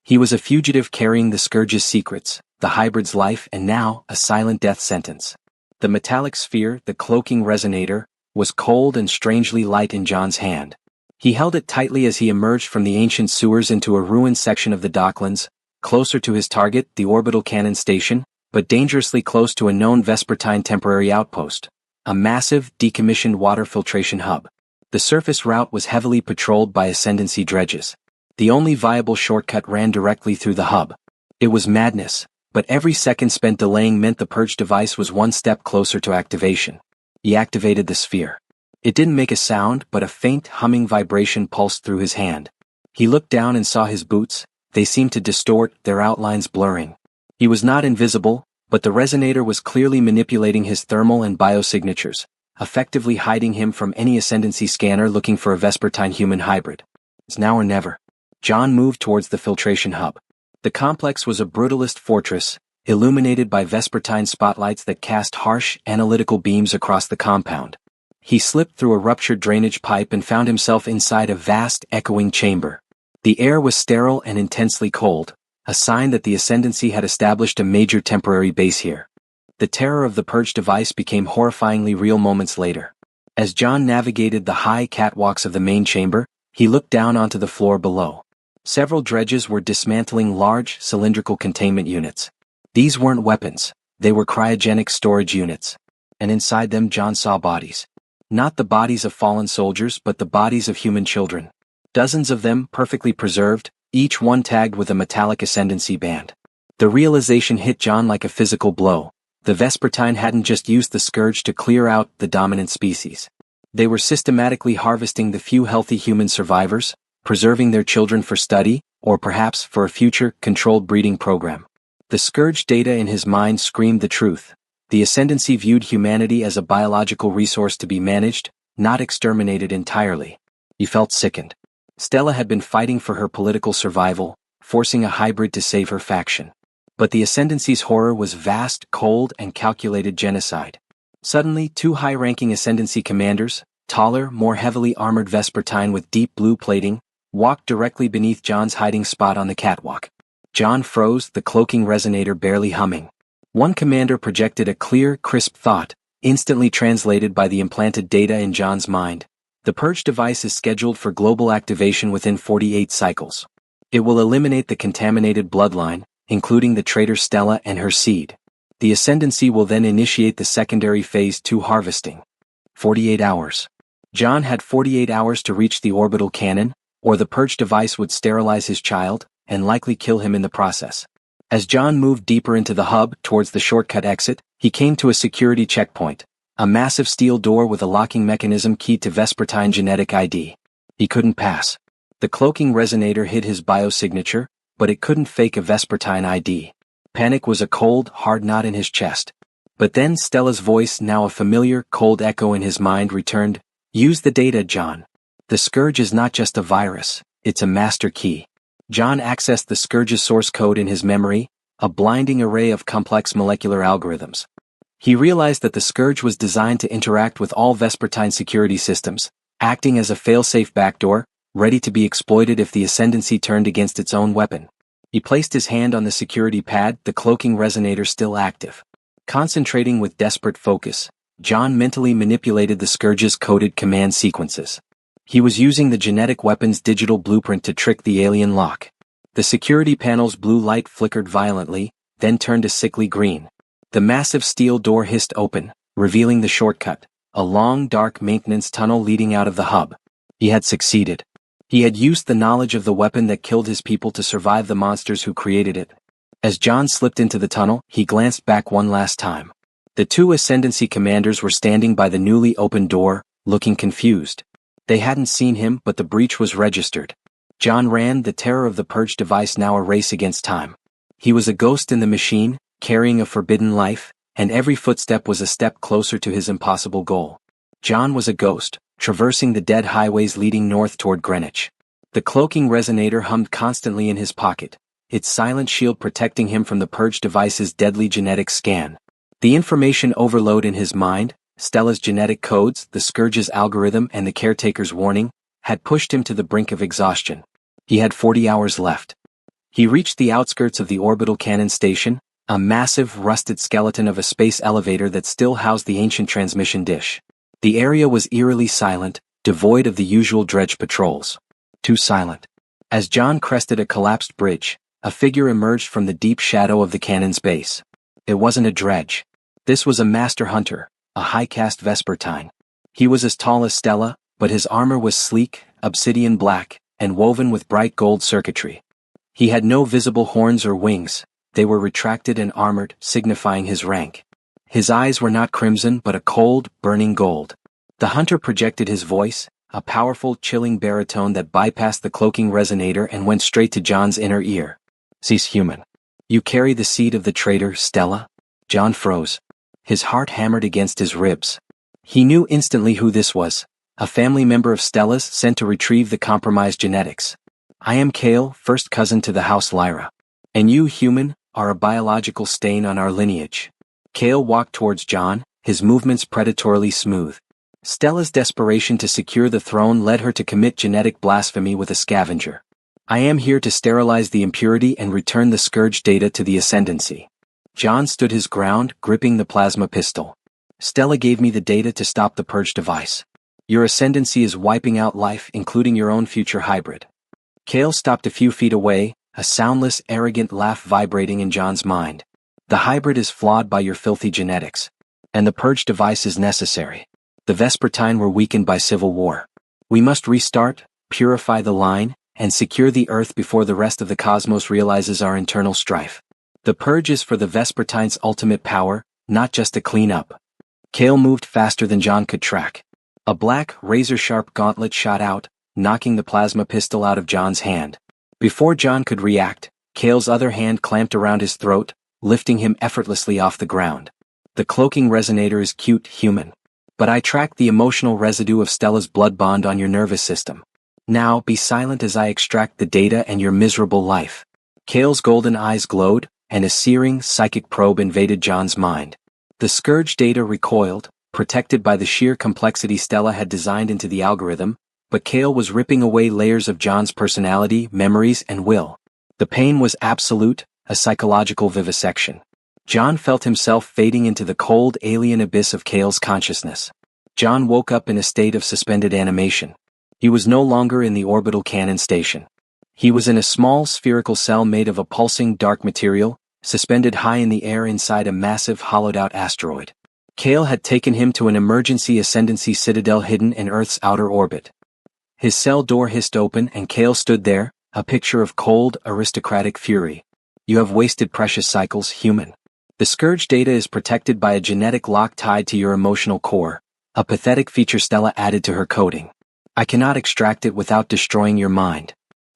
He was a fugitive carrying the Scourge's secrets, the hybrid's life, and now, a silent death sentence. The metallic sphere, the cloaking resonator, was cold and strangely light in John's hand. He held it tightly as he emerged from the ancient sewers into a ruined section of the docklands, closer to his target, the orbital cannon station, but dangerously close to a known Vespertine temporary outpost, a massive, decommissioned water filtration hub. The surface route was heavily patrolled by Ascendancy dredges. The only viable shortcut ran directly through the hub. It was madness, but every second spent delaying meant the purge device was one step closer to activation. He activated the sphere. It didn't make a sound, but a faint, humming vibration pulsed through his hand. He looked down and saw his boots. They seemed to distort, their outlines blurring. He was not invisible, but the resonator was clearly manipulating his thermal and biosignatures, effectively hiding him from any Ascendancy scanner looking for a Vespertine human hybrid. It's now or never. John moved towards the filtration hub. The complex was a brutalist fortress, illuminated by Vespertine spotlights that cast harsh, analytical beams across the compound. He slipped through a ruptured drainage pipe and found himself inside a vast, echoing chamber. The air was sterile and intensely cold, a sign that the Ascendancy had established a major temporary base here. The terror of the purge device became horrifyingly real moments later. As John navigated the high catwalks of the main chamber, he looked down onto the floor below. Several dredges were dismantling large, cylindrical containment units. These weren't weapons, they were cryogenic storage units. And inside them John saw bodies. Not the bodies of fallen soldiers but the bodies of human children. Dozens of them, perfectly preserved, each one tagged with a metallic Ascendancy band. The realization hit John like a physical blow. The Vespertine hadn't just used the scourge to clear out the dominant species. They were systematically harvesting the few healthy human survivors, preserving their children for study, or perhaps for a future, controlled breeding program. The scourge data in his mind screamed the truth. The Ascendancy viewed humanity as a biological resource to be managed, not exterminated entirely. He felt sickened. Stella had been fighting for her political survival, forcing a hybrid to save her faction. But the Ascendancy's horror was vast, cold, and calculated genocide. Suddenly, two high-ranking Ascendancy commanders, taller, more heavily armored Vespertine with deep blue plating, walked directly beneath John's hiding spot on the catwalk. John froze, the cloaking resonator barely humming. One commander projected a clear, crisp thought, instantly translated by the implanted data in John's mind. The purge device is scheduled for global activation within 48 cycles. It will eliminate the contaminated bloodline, including the traitor Stella and her seed. The Ascendancy will then initiate the secondary phase 2 harvesting. 48 hours. John had 48 hours to reach the orbital cannon, or the purge device would sterilize his child, and likely kill him in the process. As John moved deeper into the hub towards the shortcut exit, he came to a security checkpoint, a massive steel door with a locking mechanism keyed to Vespertine genetic ID. He couldn't pass. The cloaking resonator hid his biosignature, but it couldn't fake a Vespertine ID. Panic was a cold, hard knot in his chest. But then Stella's voice, now a familiar, cold echo in his mind, returned. Use the data, John. The scourge is not just a virus, it's a master key. John accessed the scourge's source code in his memory, a blinding array of complex molecular algorithms. He realized that the scourge was designed to interact with all Vespertine security systems, acting as a fail-safe backdoor, ready to be exploited if the Ascendancy turned against its own weapon. He placed his hand on the security pad, the cloaking resonator still active. Concentrating with desperate focus, John mentally manipulated the scourge's coded command sequences. He was using the genetic weapon's digital blueprint to trick the alien lock. The security panel's blue light flickered violently, then turned a sickly green. The massive steel door hissed open, revealing the shortcut, a long, dark maintenance tunnel leading out of the hub. He had succeeded. He had used the knowledge of the weapon that killed his people to survive the monsters who created it. As John slipped into the tunnel, he glanced back one last time. The two Ascendancy commanders were standing by the newly opened door, looking confused. They hadn't seen him, but the breach was registered. John ran, the terror of the purge device now a race against time. He was a ghost in the machine, carrying a forbidden life, and every footstep was a step closer to his impossible goal. John was a ghost, traversing the dead highways leading north toward Greenwich. The cloaking resonator hummed constantly in his pocket, its silent shield protecting him from the purge device's deadly genetic scan. The information overload in his mind, Stella's genetic codes, the scourge's algorithm, and the caretaker's warning, had pushed him to the brink of exhaustion. He had 40 hours left. He reached the outskirts of the orbital cannon station, a massive, rusted skeleton of a space elevator that still housed the ancient transmission dish. The area was eerily silent, devoid of the usual dredge patrols. Too silent. As John crested a collapsed bridge, a figure emerged from the deep shadow of the cannon's base. It wasn't a dredge. This was a master hunter, a high-caste Vespertine. He was as tall as Stella, but his armor was sleek, obsidian black, and woven with bright gold circuitry. He had no visible horns or wings, they were retracted and armored, signifying his rank. His eyes were not crimson but a cold, burning gold. The hunter projected his voice, a powerful, chilling baritone that bypassed the cloaking resonator and went straight to John's inner ear. "Cease human. You carry the seed of the traitor, Stella?" John froze. His heart hammered against his ribs. He knew instantly who this was, a family member of Stella's sent to retrieve the compromised genetics. "I am Kale, first cousin to the House Lyra. And you, human, are a biological stain on our lineage." Kale walked towards John, his movements predatorily smooth. Stella's desperation to secure the throne led her to commit genetic blasphemy with a scavenger. "I am here to sterilize the impurity and return the scourge data to the ascendancy." John stood his ground, gripping the plasma pistol. "Stella gave me the data to stop the purge device. Your ascendancy is wiping out life, including your own future hybrid." Kale stopped a few feet away, a soundless, arrogant laugh vibrating in John's mind. "The hybrid is flawed by your filthy genetics. And the purge device is necessary. The Vespertine were weakened by civil war. We must restart, purify the line, and secure the Earth before the rest of the cosmos realizes our internal strife. The purge is for the Vespertine's ultimate power, not just a clean-up." Kale moved faster than John could track. A black, razor-sharp gauntlet shot out, knocking the plasma pistol out of John's hand. Before John could react, Kale's other hand clamped around his throat, lifting him effortlessly off the ground. "The cloaking resonator is cute, human. But I tracked the emotional residue of Stella's blood bond on your nervous system. Now be silent as I extract the data and your miserable life." Kale's golden eyes glowed, and a searing, psychic probe invaded John's mind. The scourge data recoiled, protected by the sheer complexity Stella had designed into the algorithm, but Kale was ripping away layers of John's personality, memories, and will. The pain was absolute, a psychological vivisection. John felt himself fading into the cold, alien abyss of Kale's consciousness. John woke up in a state of suspended animation. He was no longer in the orbital cannon station. He was in a small spherical cell made of a pulsing dark material, suspended high in the air inside a massive hollowed-out asteroid. Kale had taken him to an emergency ascendancy citadel hidden in Earth's outer orbit. His cell door hissed open and Kale stood there, a picture of cold, aristocratic fury. "You have wasted precious cycles, human. The scourge data is protected by a genetic lock tied to your emotional core, a pathetic feature Stella added to her coding. I cannot extract it without destroying your mind."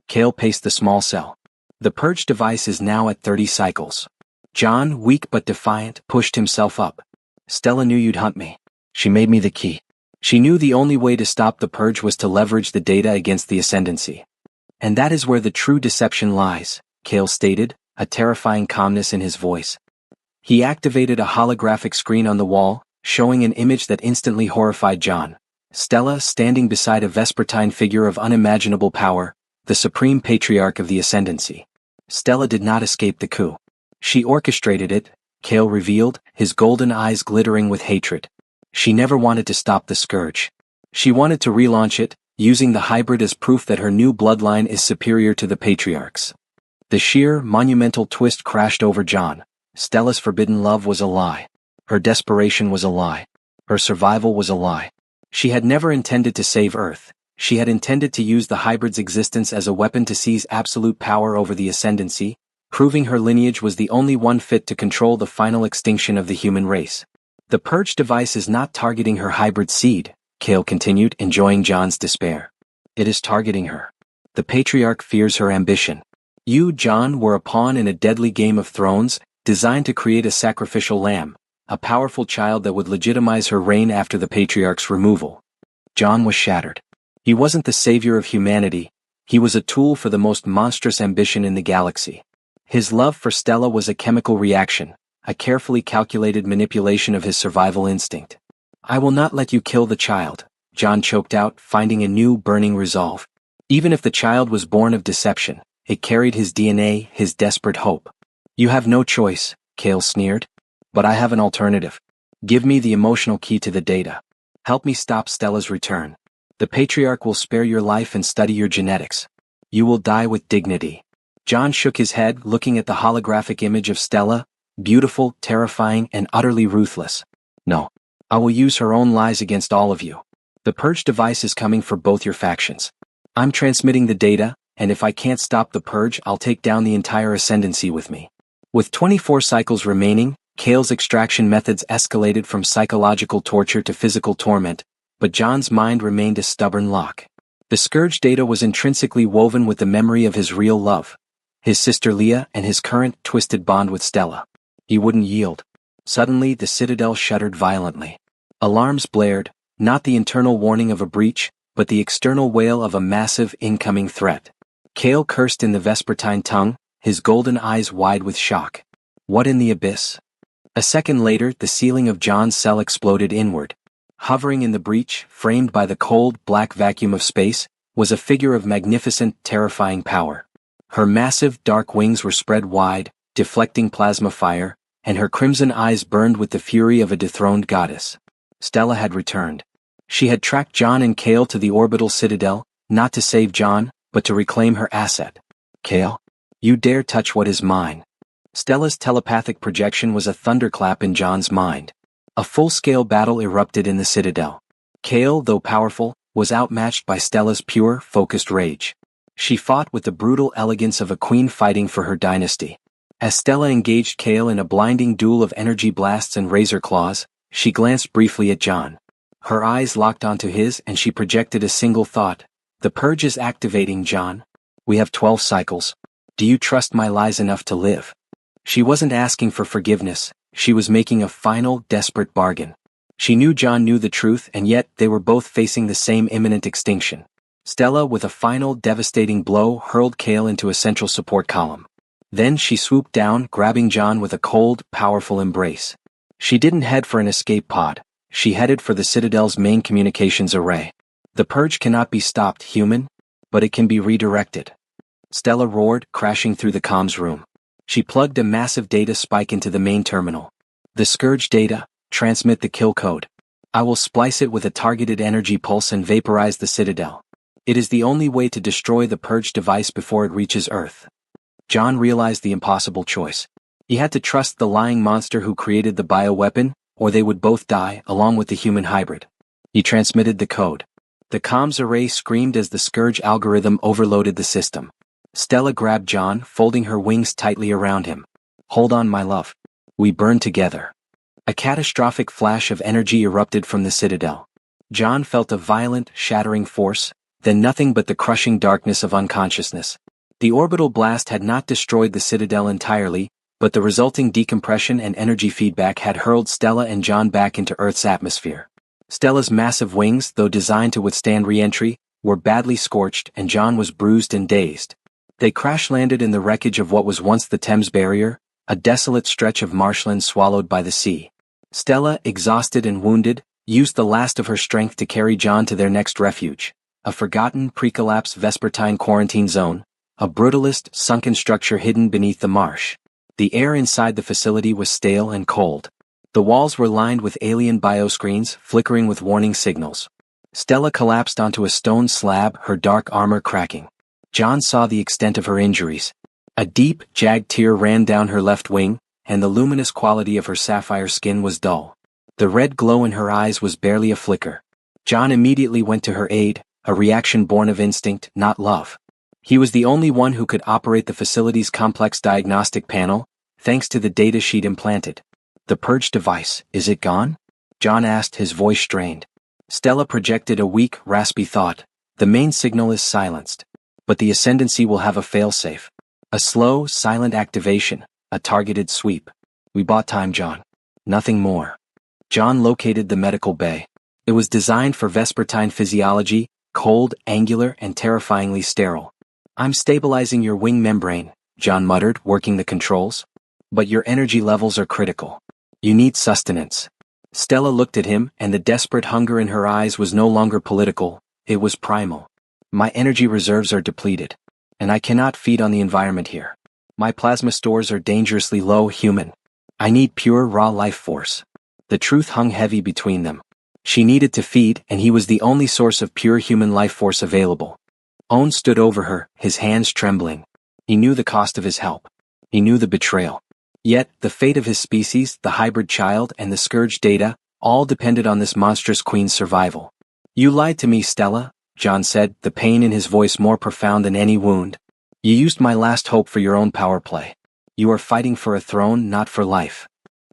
Kale paced the small cell. "The purge device is now at 30 cycles." John, weak but defiant, pushed himself up. "Stella knew you'd hunt me. She made me the key. She knew the only way to stop the purge was to leverage the data against the ascendancy. And that is where the true deception lies," Kale stated, a terrifying calmness in his voice. He activated a holographic screen on the wall, showing an image that instantly horrified John. Stella standing beside a Vespertine figure of unimaginable power, the supreme patriarch of the ascendancy. Stella did not escape the coup. She orchestrated it, Kale revealed, his golden eyes glittering with hatred. She never wanted to stop the scourge. She wanted to relaunch it, using the hybrid as proof that her new bloodline is superior to the patriarch's. The sheer, monumental twist crashed over John. Stella's forbidden love was a lie. Her desperation was a lie. Her survival was a lie. She had never intended to save Earth. She had intended to use the hybrid's existence as a weapon to seize absolute power over the ascendancy, proving her lineage was the only one fit to control the final extinction of the human race. "The purge device is not targeting her hybrid seed," Kale continued, enjoying John's despair. "It is targeting her. The patriarch fears her ambition. You, John, were a pawn in a deadly game of thrones, designed to create a sacrificial lamb, a powerful child that would legitimize her reign after the patriarch's removal." John was shattered. He wasn't the savior of humanity, he was a tool for the most monstrous ambition in the galaxy. His love for Stella was a chemical reaction, a carefully calculated manipulation of his survival instinct. "I will not let you kill the child," John choked out, finding a new burning resolve. Even if the child was born of deception, it carried his DNA, his desperate hope. "You have no choice," Kale sneered. "But I have an alternative. Give me the emotional key to the data." Help me stop Stella's return. The Patriarch will spare your life and study your genetics. You will die with dignity." John shook his head, looking at the holographic image of Stella, beautiful, terrifying, and utterly ruthless. "No. I will use her own lies against all of you. The purge device is coming for both your factions. I'm transmitting the data, and if I can't stop the purge, I'll take down the entire ascendancy with me." With 24 cycles remaining, Kale's extraction methods escalated from psychological torture to physical torment, but John's mind remained a stubborn lock. The Scourge data was intrinsically woven with the memory of his real love, his sister Leah, and his current, twisted bond with Stella. He wouldn't yield. Suddenly, the Citadel shuddered violently. Alarms blared, not the internal warning of a breach, but the external wail of a massive, incoming threat. Kale cursed in the Vespertine tongue, his golden eyes wide with shock. What in the abyss? A second later, the ceiling of John's cell exploded inward. Hovering in the breach, framed by the cold, black vacuum of space, was a figure of magnificent, terrifying power. Her massive, dark wings were spread wide, deflecting plasma fire, and her crimson eyes burned with the fury of a dethroned goddess. Stella had returned. She had tracked John and Kale to the orbital citadel, not to save John, but to reclaim her asset. "Kale, you dare touch what is mine." Stella's telepathic projection was a thunderclap in John's mind. A full-scale battle erupted in the citadel. Kale, though powerful, was outmatched by Stella's pure, focused rage. She fought with the brutal elegance of a queen fighting for her dynasty. As Stella engaged Kale in a blinding duel of energy blasts and razor claws, she glanced briefly at John. Her eyes locked onto his and she projected a single thought. "The purge is activating, John. We have 12 cycles. Do you trust my lies enough to live?" She wasn't asking for forgiveness, she was making a final, desperate bargain. She knew John knew the truth, and yet they were both facing the same imminent extinction. Stella, with a final, devastating blow, hurled Kale into a central support column. Then she swooped down, grabbing John with a cold, powerful embrace. She didn't head for an escape pod. She headed for the Citadel's main communications array. "The purge cannot be stopped, human, but it can be redirected." Stella roared, crashing through the comms room. She plugged a massive data spike into the main terminal. "The Scourge data, transmit the kill code. I will splice it with a targeted energy pulse and vaporize the Citadel. It is the only way to destroy the purge device before it reaches Earth." John realized the impossible choice. He had to trust the lying monster who created the bioweapon, or they would both die, along with the human hybrid. He transmitted the code. The comms array screamed as the Scourge algorithm overloaded the system. Stella grabbed John, folding her wings tightly around him. "Hold on, my love. We burn together." A catastrophic flash of energy erupted from the Citadel. John felt a violent, shattering force, then nothing but the crushing darkness of unconsciousness. The orbital blast had not destroyed the Citadel entirely, but the resulting decompression and energy feedback had hurled Stella and John back into Earth's atmosphere. Stella's massive wings, though designed to withstand re-entry, were badly scorched and John was bruised and dazed. They crash-landed in the wreckage of what was once the Thames Barrier, a desolate stretch of marshland swallowed by the sea. Stella, exhausted and wounded, used the last of her strength to carry John to their next refuge, a forgotten pre-collapse Vespertine quarantine zone, a brutalist, sunken structure hidden beneath the marsh. The air inside the facility was stale and cold. The walls were lined with alien bioscreens, flickering with warning signals. Stella collapsed onto a stone slab, her dark armor cracking. John saw the extent of her injuries. A deep, jagged tear ran down her left wing, and the luminous quality of her sapphire skin was dull. The red glow in her eyes was barely a flicker. John immediately went to her aid, a reaction born of instinct, not love. He was the only one who could operate the facility's complex diagnostic panel, thanks to the data sheet implanted. "The purge device, is it gone?" John asked, his voice strained. Stella projected a weak, raspy thought. "The main signal is silenced. But the ascendancy will have a failsafe. A slow, silent activation, a targeted sweep. We bought time, John. Nothing more." John located the medical bay. It was designed for Vespertine physiology, cold, angular, and terrifyingly sterile. "I'm stabilizing your wing membrane," John muttered, working the controls. "But your energy levels are critical. You need sustenance." Stella looked at him, and the desperate hunger in her eyes was no longer political, it was primal. "My energy reserves are depleted. And I cannot feed on the environment here. My plasma stores are dangerously low, human. I need pure raw life force." The truth hung heavy between them. She needed to feed, and he was the only source of pure human life force available. Owen stood over her, his hands trembling. He knew the cost of his help. He knew the betrayal. Yet, the fate of his species, the hybrid child, and the scourge Data, all depended on this monstrous queen's survival. You lied to me, Stella, John said, the pain in his voice more profound than any wound. You used my last hope for your own power play. You are fighting for a throne, not for life.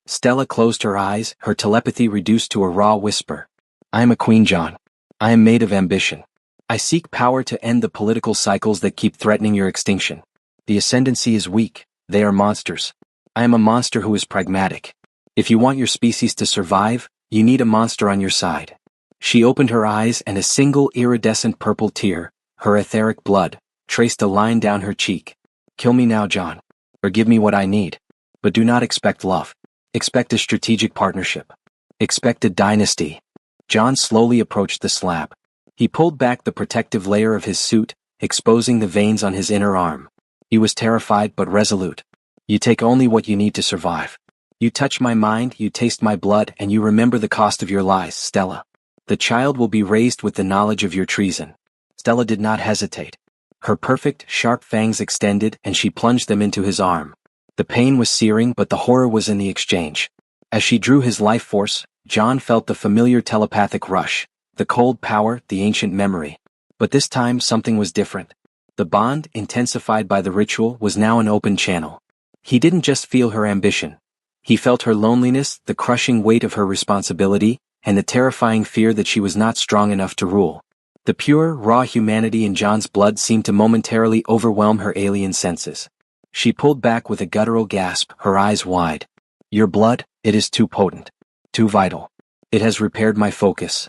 Stella closed her eyes, her telepathy reduced to a raw whisper. I am a queen, John. I am made of ambition. I seek power to end the political cycles that keep threatening your extinction. The ascendancy is weak. They are monsters. I am a monster who is pragmatic. If you want your species to survive, you need a monster on your side. She opened her eyes and a single iridescent purple tear, her etheric blood, traced a line down her cheek. Kill me now, John. Or give me what I need. But do not expect love. Expect a strategic partnership. Expect a dynasty. John slowly approached the slab. He pulled back the protective layer of his suit, exposing the veins on his inner arm. He was terrified but resolute. You take only what you need to survive. You touch my mind, you taste my blood, and you remember the cost of your lies, Stella. The child will be raised with the knowledge of your treason. Stella did not hesitate. Her perfect, sharp fangs extended and she plunged them into his arm. The pain was searing, but the horror was in the exchange. As she drew his life force, John felt the familiar telepathic rush, the cold power, the ancient memory. But this time something was different. The bond, intensified by the ritual, was now an open channel. He didn't just feel her ambition. He felt her loneliness, the crushing weight of her responsibility, and the terrifying fear that she was not strong enough to rule. The pure, raw humanity in John's blood seemed to momentarily overwhelm her alien senses. She pulled back with a guttural gasp, her eyes wide. Your blood, it is too potent. Too vital. It has repaired my focus.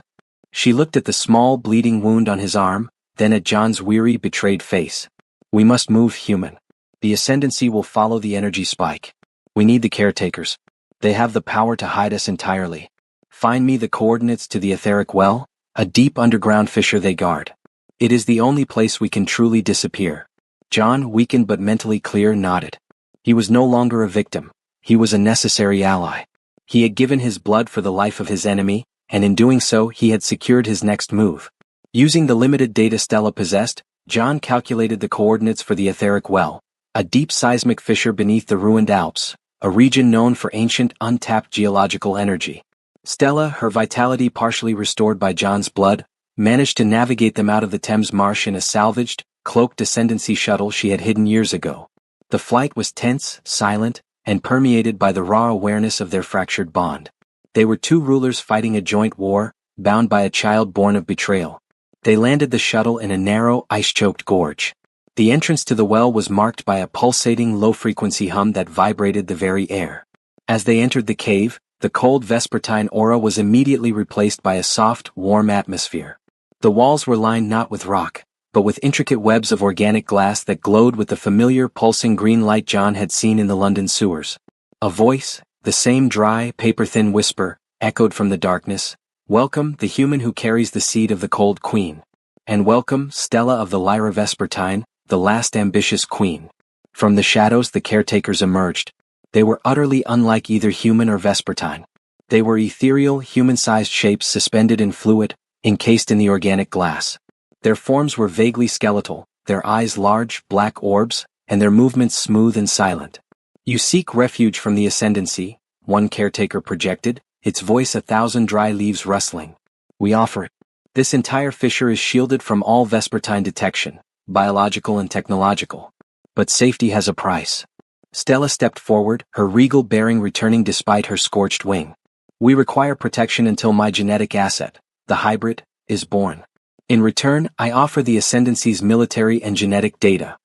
She looked at the small, bleeding wound on his arm, then at John's weary, betrayed face. We must move, human. The ascendancy will follow the energy spike. We need the caretakers. They have the power to hide us entirely. Find me the coordinates to the etheric well, a deep underground fissure they guard. It is the only place we can truly disappear. John, weakened but mentally clear, nodded. He was no longer a victim. He was a necessary ally. He had given his blood for the life of his enemy, and in doing so he had secured his next move. Using the limited data Stella possessed, John calculated the coordinates for the etheric well, a deep seismic fissure beneath the ruined Alps, a region known for ancient, untapped geological energy. Stella, her vitality partially restored by John's blood, managed to navigate them out of the Thames Marsh in a salvaged, cloaked ascendancy shuttle she had hidden years ago. The flight was tense, silent, and permeated by the raw awareness of their fractured bond. They were two rulers fighting a joint war, bound by a child born of betrayal. They landed the shuttle in a narrow, ice-choked gorge. The entrance to the well was marked by a pulsating, low-frequency hum that vibrated the very air. As they entered the cave, the cold vespertine aura was immediately replaced by a soft, warm atmosphere. The walls were lined not with rock, but with intricate webs of organic glass that glowed with the familiar pulsing green light John had seen in the London sewers. A voice, the same dry, paper-thin whisper, echoed from the darkness. Welcome, the human who carries the seed of the cold queen. And welcome, Stella of the Lyra Vespertine, the last ambitious queen. From the shadows the caretakers emerged. They were utterly unlike either human or vespertine. They were ethereal, human-sized shapes suspended in fluid, encased in the organic glass. Their forms were vaguely skeletal, their eyes large, black orbs, and their movements smooth and silent. You seek refuge from the ascendancy, one caretaker projected, its voice 1,000 dry leaves rustling. We offer it. This entire fissure is shielded from all vespertine detection, biological and technological. But safety has a price. Stella stepped forward, her regal bearing returning despite her scorched wing. We require protection until my genetic asset, the hybrid, is born. In return, I offer the ascendancy's military and genetic data.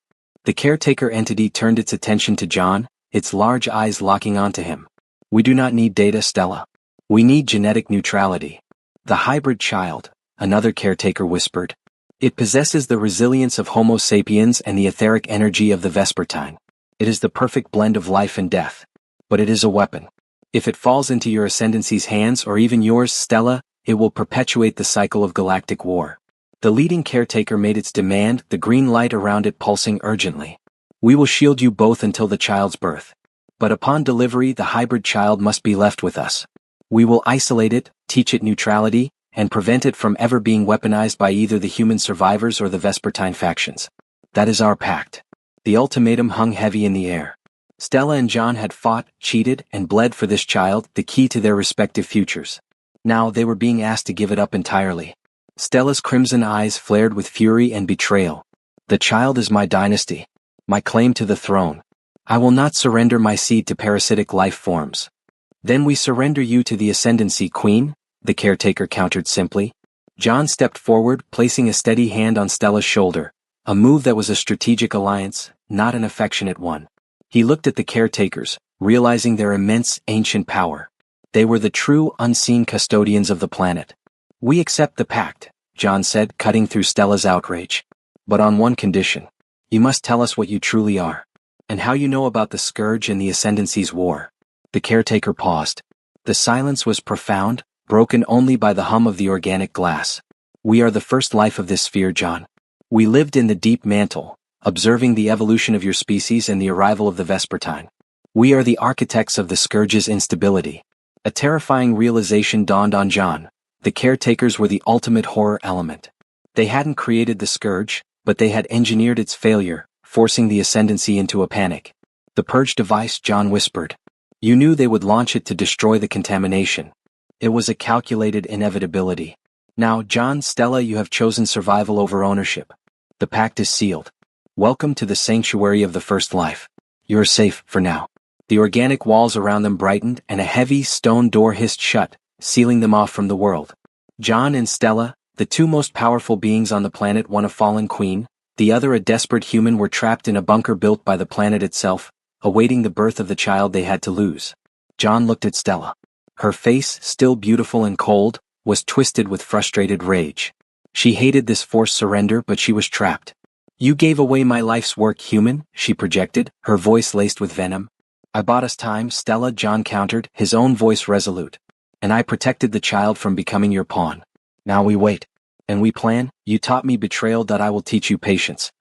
The caretaker entity turned its attention to John, its large eyes locking onto him. We do not need data, Stella. We need genetic neutrality. The hybrid child, another caretaker whispered. It possesses the resilience of Homo sapiens and the etheric energy of the vespertine. It is the perfect blend of life and death. But it is a weapon. If it falls into your ascendancy's hands or even yours, Stella, it will perpetuate the cycle of galactic war. The leading caretaker made its demand, the green light around it pulsing urgently. We will shield you both until the child's birth. But upon delivery, the hybrid child must be left with us. We will isolate it, teach it neutrality, and prevent it from ever being weaponized by either the human survivors or the Vespertine factions. That is our pact. The ultimatum hung heavy in the air. Stella and John had fought, cheated, and bled for this child, the key to their respective futures. Now they were being asked to give it up entirely. Stella's crimson eyes flared with fury and betrayal. The child is my dynasty. My claim to the throne. I will not surrender my seed to parasitic life forms. Then we surrender you to the ascendancy, Queen, the caretaker countered simply. John stepped forward, placing a steady hand on Stella's shoulder, a move that was a strategic alliance, not an affectionate one. He looked at the caretakers, realizing their immense, ancient power. They were the true, unseen custodians of the planet. We accept the pact, John said, cutting through Stella's outrage. But on one condition. You must tell us what you truly are. And how you know about the Scourge and the Ascendancy's war. The caretaker paused. The silence was profound, broken only by the hum of the organic glass. We are the first life of this sphere, John. We lived in the deep mantle, observing the evolution of your species and the arrival of the Vespertine. We are the architects of the Scourge's instability. A terrifying realization dawned on John. The caretakers were the ultimate horror element. They hadn't created the Scourge, but they had engineered its failure, forcing the Ascendancy into a panic. The purge device, John whispered. You knew they would launch it to destroy the contamination. It was a calculated inevitability. Now, John, Stella, you have chosen survival over ownership. The pact is sealed. Welcome to the sanctuary of the first life. You are safe, for now. The organic walls around them brightened, and a heavy stone door hissed shut, sealing them off from the world. John and Stella, the two most powerful beings on the planet, one a fallen queen, the other a desperate human, were trapped in a bunker built by the planet itself, awaiting the birth of the child they had to lose. John looked at Stella. Her face, still beautiful and cold, was twisted with frustrated rage. She hated this forced surrender, but she was trapped. You gave away my life's work, human, she projected, her voice laced with venom. I bought us time, Stella, John countered, his own voice resolute. And I protected the child from becoming your pawn. Now we wait. And we plan. You taught me betrayal, that I will teach you patience.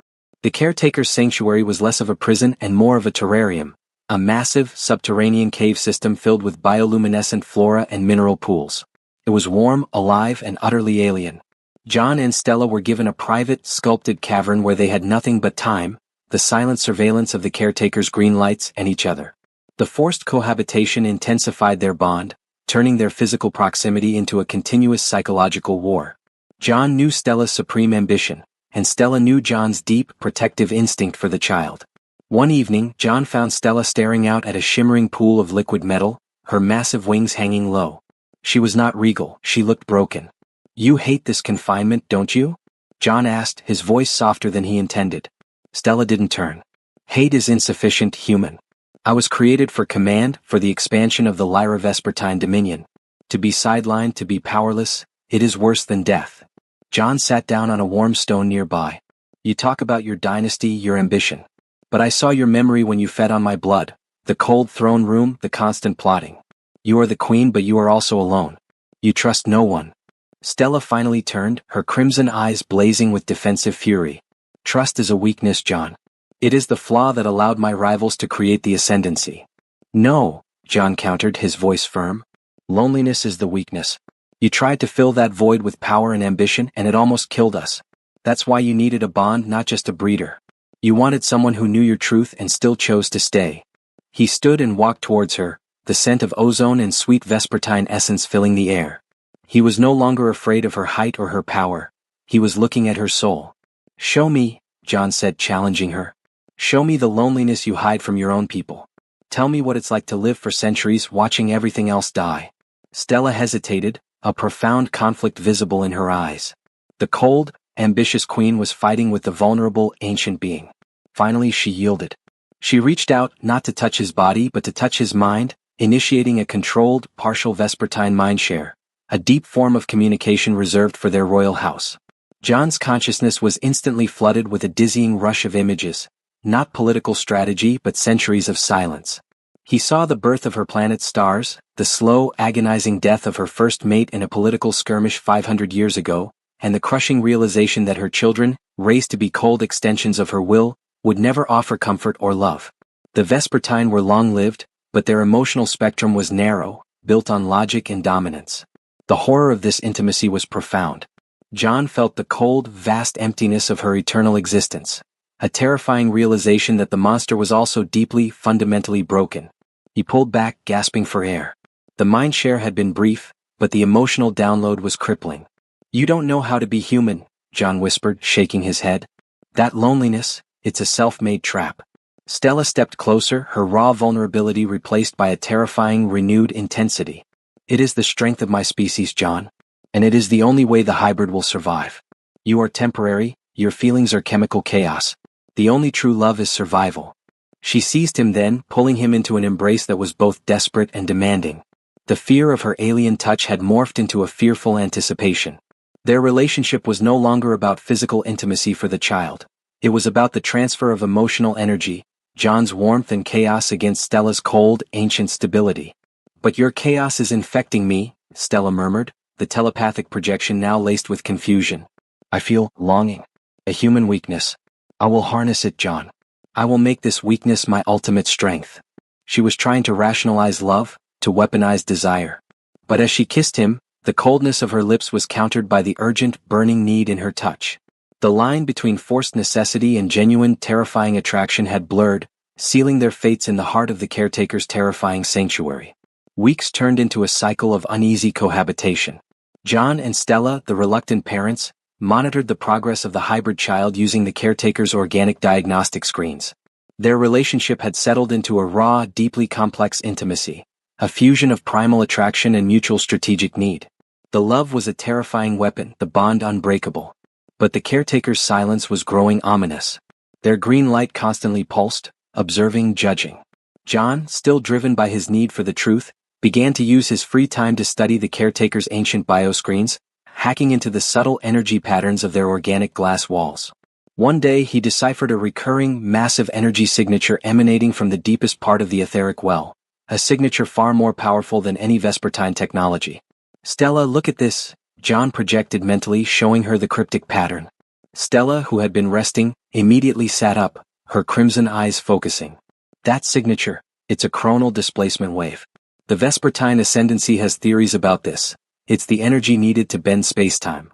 The caretaker's sanctuary was less of a prison and more of a terrarium, a massive, subterranean cave system filled with bioluminescent flora and mineral pools. It was warm, alive, and utterly alien. John and Stella were given a private, sculpted cavern where they had nothing but time, the silent surveillance of the caretaker's green lights, and each other. The forced cohabitation intensified their bond, turning their physical proximity into a continuous psychological war. John knew Stella's supreme ambition, and Stella knew John's deep, protective instinct for the child. One evening, John found Stella staring out at a shimmering pool of liquid metal, her massive wings hanging low. She was not regal, she looked broken. You hate this confinement, don't you? John asked, his voice softer than he intended. Stella didn't turn. Hate is insufficient, human. I was created for command, for the expansion of the Lyra Vespertine dominion. To be sidelined, to be powerless, it is worse than death. John sat down on a warm stone nearby. You talk about your dynasty, your ambition. But I saw your memory when you fed on my blood, the cold throne room, the constant plotting. You are the queen, but you are also alone. You trust no one. Stella finally turned, her crimson eyes blazing with defensive fury. Trust is a weakness, John. It is the flaw that allowed my rivals to create the ascendancy. No, John countered, his voice firm. Loneliness is the weakness. You tried to fill that void with power and ambition, and it almost killed us. That's why you needed a bond, not just a breeder. You wanted someone who knew your truth and still chose to stay. He stood and walked towards her, the scent of ozone and sweet vespertine essence filling the air. He was no longer afraid of her height or her power. He was looking at her soul. Show me, John said, challenging her. Show me the loneliness you hide from your own people. Tell me what it's like to live for centuries watching everything else die. Stella hesitated, a profound conflict visible in her eyes. The cold, ambitious queen was fighting with the vulnerable, ancient being. Finally she yielded. She reached out, not to touch his body but to touch his mind, initiating a controlled, partial vespertine mindshare, a deep form of communication reserved for their royal house. John's consciousness was instantly flooded with a dizzying rush of images, not political strategy but centuries of silence. He saw the birth of her planet's stars, the slow, agonizing death of her first mate in a political skirmish 500 years ago, and the crushing realization that her children, raised to be cold extensions of her will, would never offer comfort or love. The Vespertine were long-lived, but their emotional spectrum was narrow, built on logic and dominance. The horror of this intimacy was profound. John felt the cold, vast emptiness of her eternal existence, a terrifying realization that the monster was also deeply, fundamentally broken. He pulled back, gasping for air. The mind share had been brief, but the emotional download was crippling. "You don't know how to be human," John whispered, shaking his head. "That loneliness, it's a self-made trap." Stella stepped closer, her raw vulnerability replaced by a terrifying, renewed intensity. "It is the strength of my species, John. And it is the only way the hybrid will survive. You are temporary, your feelings are chemical chaos. The only true love is survival." She seized him then, pulling him into an embrace that was both desperate and demanding. The fear of her alien touch had morphed into a fearful anticipation. Their relationship was no longer about physical intimacy for the child. It was about the transfer of emotional energy, John's warmth and chaos against Stella's cold, ancient stability. "But your chaos is infecting me," Stella murmured, the telepathic projection now laced with confusion. "I feel longing. A human weakness. I will harness it, John. I will make this weakness my ultimate strength." She was trying to rationalize love, to weaponize desire. But as she kissed him, the coldness of her lips was countered by the urgent, burning need in her touch. The line between forced necessity and genuine, terrifying attraction had blurred, sealing their fates in the heart of the caretaker's terrifying sanctuary. Weeks turned into a cycle of uneasy cohabitation. John and Stella, the reluctant parents, monitored the progress of the hybrid child using the caretaker's organic diagnostic screens. Their relationship had settled into a raw, deeply complex intimacy, a fusion of primal attraction and mutual strategic need. The love was a terrifying weapon, the bond unbreakable. But the caretaker's silence was growing ominous. Their green light constantly pulsed, observing, judging. John, still driven by his need for the truth, began to use his free time to study the caretaker's ancient bioscreens, hacking into the subtle energy patterns of their organic glass walls. One day he deciphered a recurring, massive energy signature emanating from the deepest part of the etheric well, a signature far more powerful than any Vespertine technology. "Stella, look at this," John projected mentally, showing her the cryptic pattern. Stella, who had been resting, immediately sat up, her crimson eyes focusing. "That signature, it's a chronal displacement wave. The Vespertine ascendancy has theories about this. It's the energy needed to bend space-time."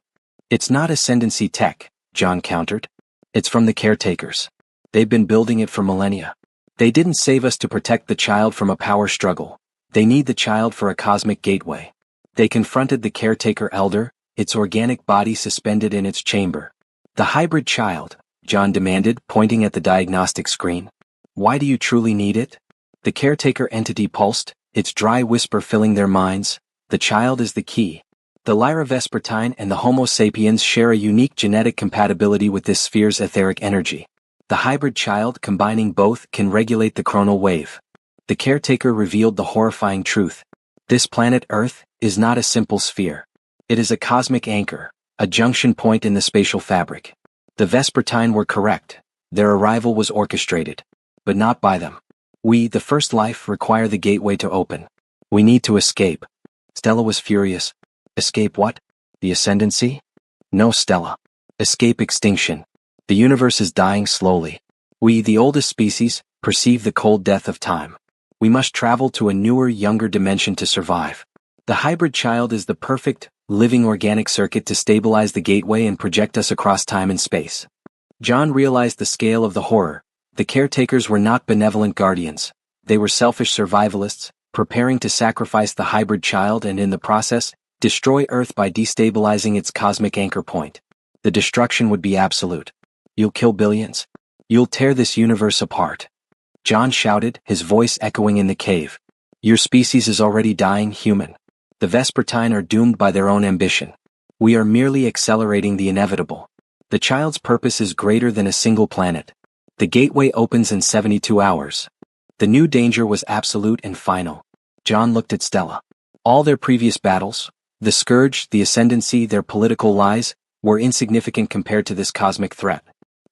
"It's not ascendancy tech," John countered. "It's from the caretakers. They've been building it for millennia. They didn't save us to protect the child from a power struggle. They need the child for a cosmic gateway." They confronted the caretaker elder, its organic body suspended in its chamber. "The hybrid child," John demanded, pointing at the diagnostic screen. "Why do you truly need it?" The caretaker entity pulsed, its dry whisper filling their minds. "The child is the key. The Lyra Vespertine and the Homo sapiens share a unique genetic compatibility with this sphere's etheric energy. The hybrid child, combining both, can regulate the chronal wave." The caretaker revealed the horrifying truth. This planet Earth is not a simple sphere. It is a cosmic anchor, a junction point in the spatial fabric. The Vespertine were correct. Their arrival was orchestrated. But not by them. "We, the first life, require the gateway to open. We need to escape." Stella was furious. "Escape what? The ascendancy?" "No, Stella. Escape extinction. The universe is dying slowly. We, the oldest species, perceive the cold death of time. We must travel to a newer, younger dimension to survive. The hybrid child is the perfect, living organic circuit to stabilize the gateway and project us across time and space." John realized the scale of the horror. The caretakers were not benevolent guardians. They were selfish survivalists, preparing to sacrifice the hybrid child and in the process, destroy Earth by destabilizing its cosmic anchor point. The destruction would be absolute. "You'll kill billions. You'll tear this universe apart." John shouted, his voice echoing in the cave. "Your species is already dying, human. The Vespertine are doomed by their own ambition. We are merely accelerating the inevitable. The child's purpose is greater than a single planet. The gateway opens in 72 hours. The new danger was absolute and final." John looked at Stella. All their previous battles, the Scourge, the Ascendancy, their political lies, were insignificant compared to this cosmic threat.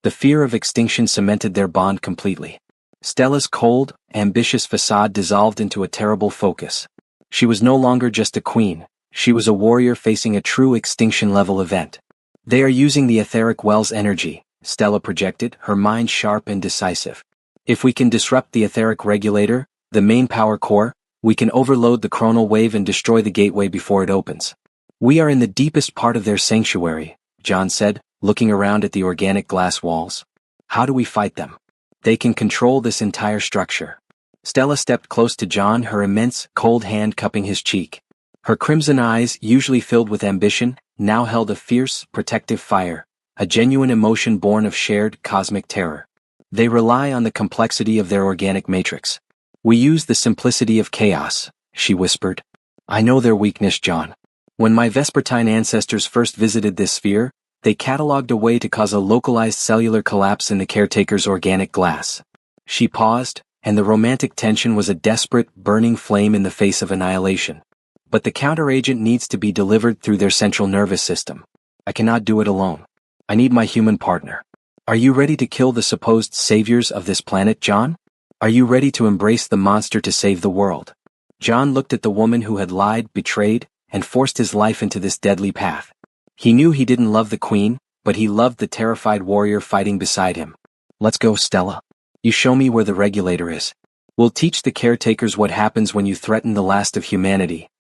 The fear of extinction cemented their bond completely. Stella's cold, ambitious facade dissolved into a terrible focus. She was no longer just a queen, she was a warrior facing a true extinction-level event. "They are using the etheric well's energy," Stella projected, her mind sharp and decisive. "If we can disrupt the etheric regulator, the main power core, We can overload the chronal wave and destroy the gateway before it opens. We are in the deepest part of their sanctuary, John said, looking around at the organic glass walls. How do we fight them? They can control this entire structure. Stella stepped close to John, her immense, cold hand cupping his cheek. Her crimson eyes, usually filled with ambition, now held a fierce, protective fire, a genuine emotion born of shared, cosmic terror. They rely on the complexity of their organic matrix. We use the simplicity of chaos, she whispered. I know their weakness, John. When my Vespertine ancestors first visited this sphere, they catalogued a way to cause a localized cellular collapse in the caretaker's organic glass. She paused, and the romantic tension was a desperate, burning flame in the face of annihilation. But the counteragent needs to be delivered through their central nervous system. I cannot do it alone. I need my human partner. Are you ready to kill the supposed saviors of this planet, John? Are you ready to embrace the monster to save the world? John looked at the woman who had lied, betrayed, and forced his life into this deadly path. He knew he didn't love the queen, but he loved the terrified warrior fighting beside him. Let's go, Stella. You show me where the regulator is. We'll teach the caretakers what happens when you threaten the last of humanity.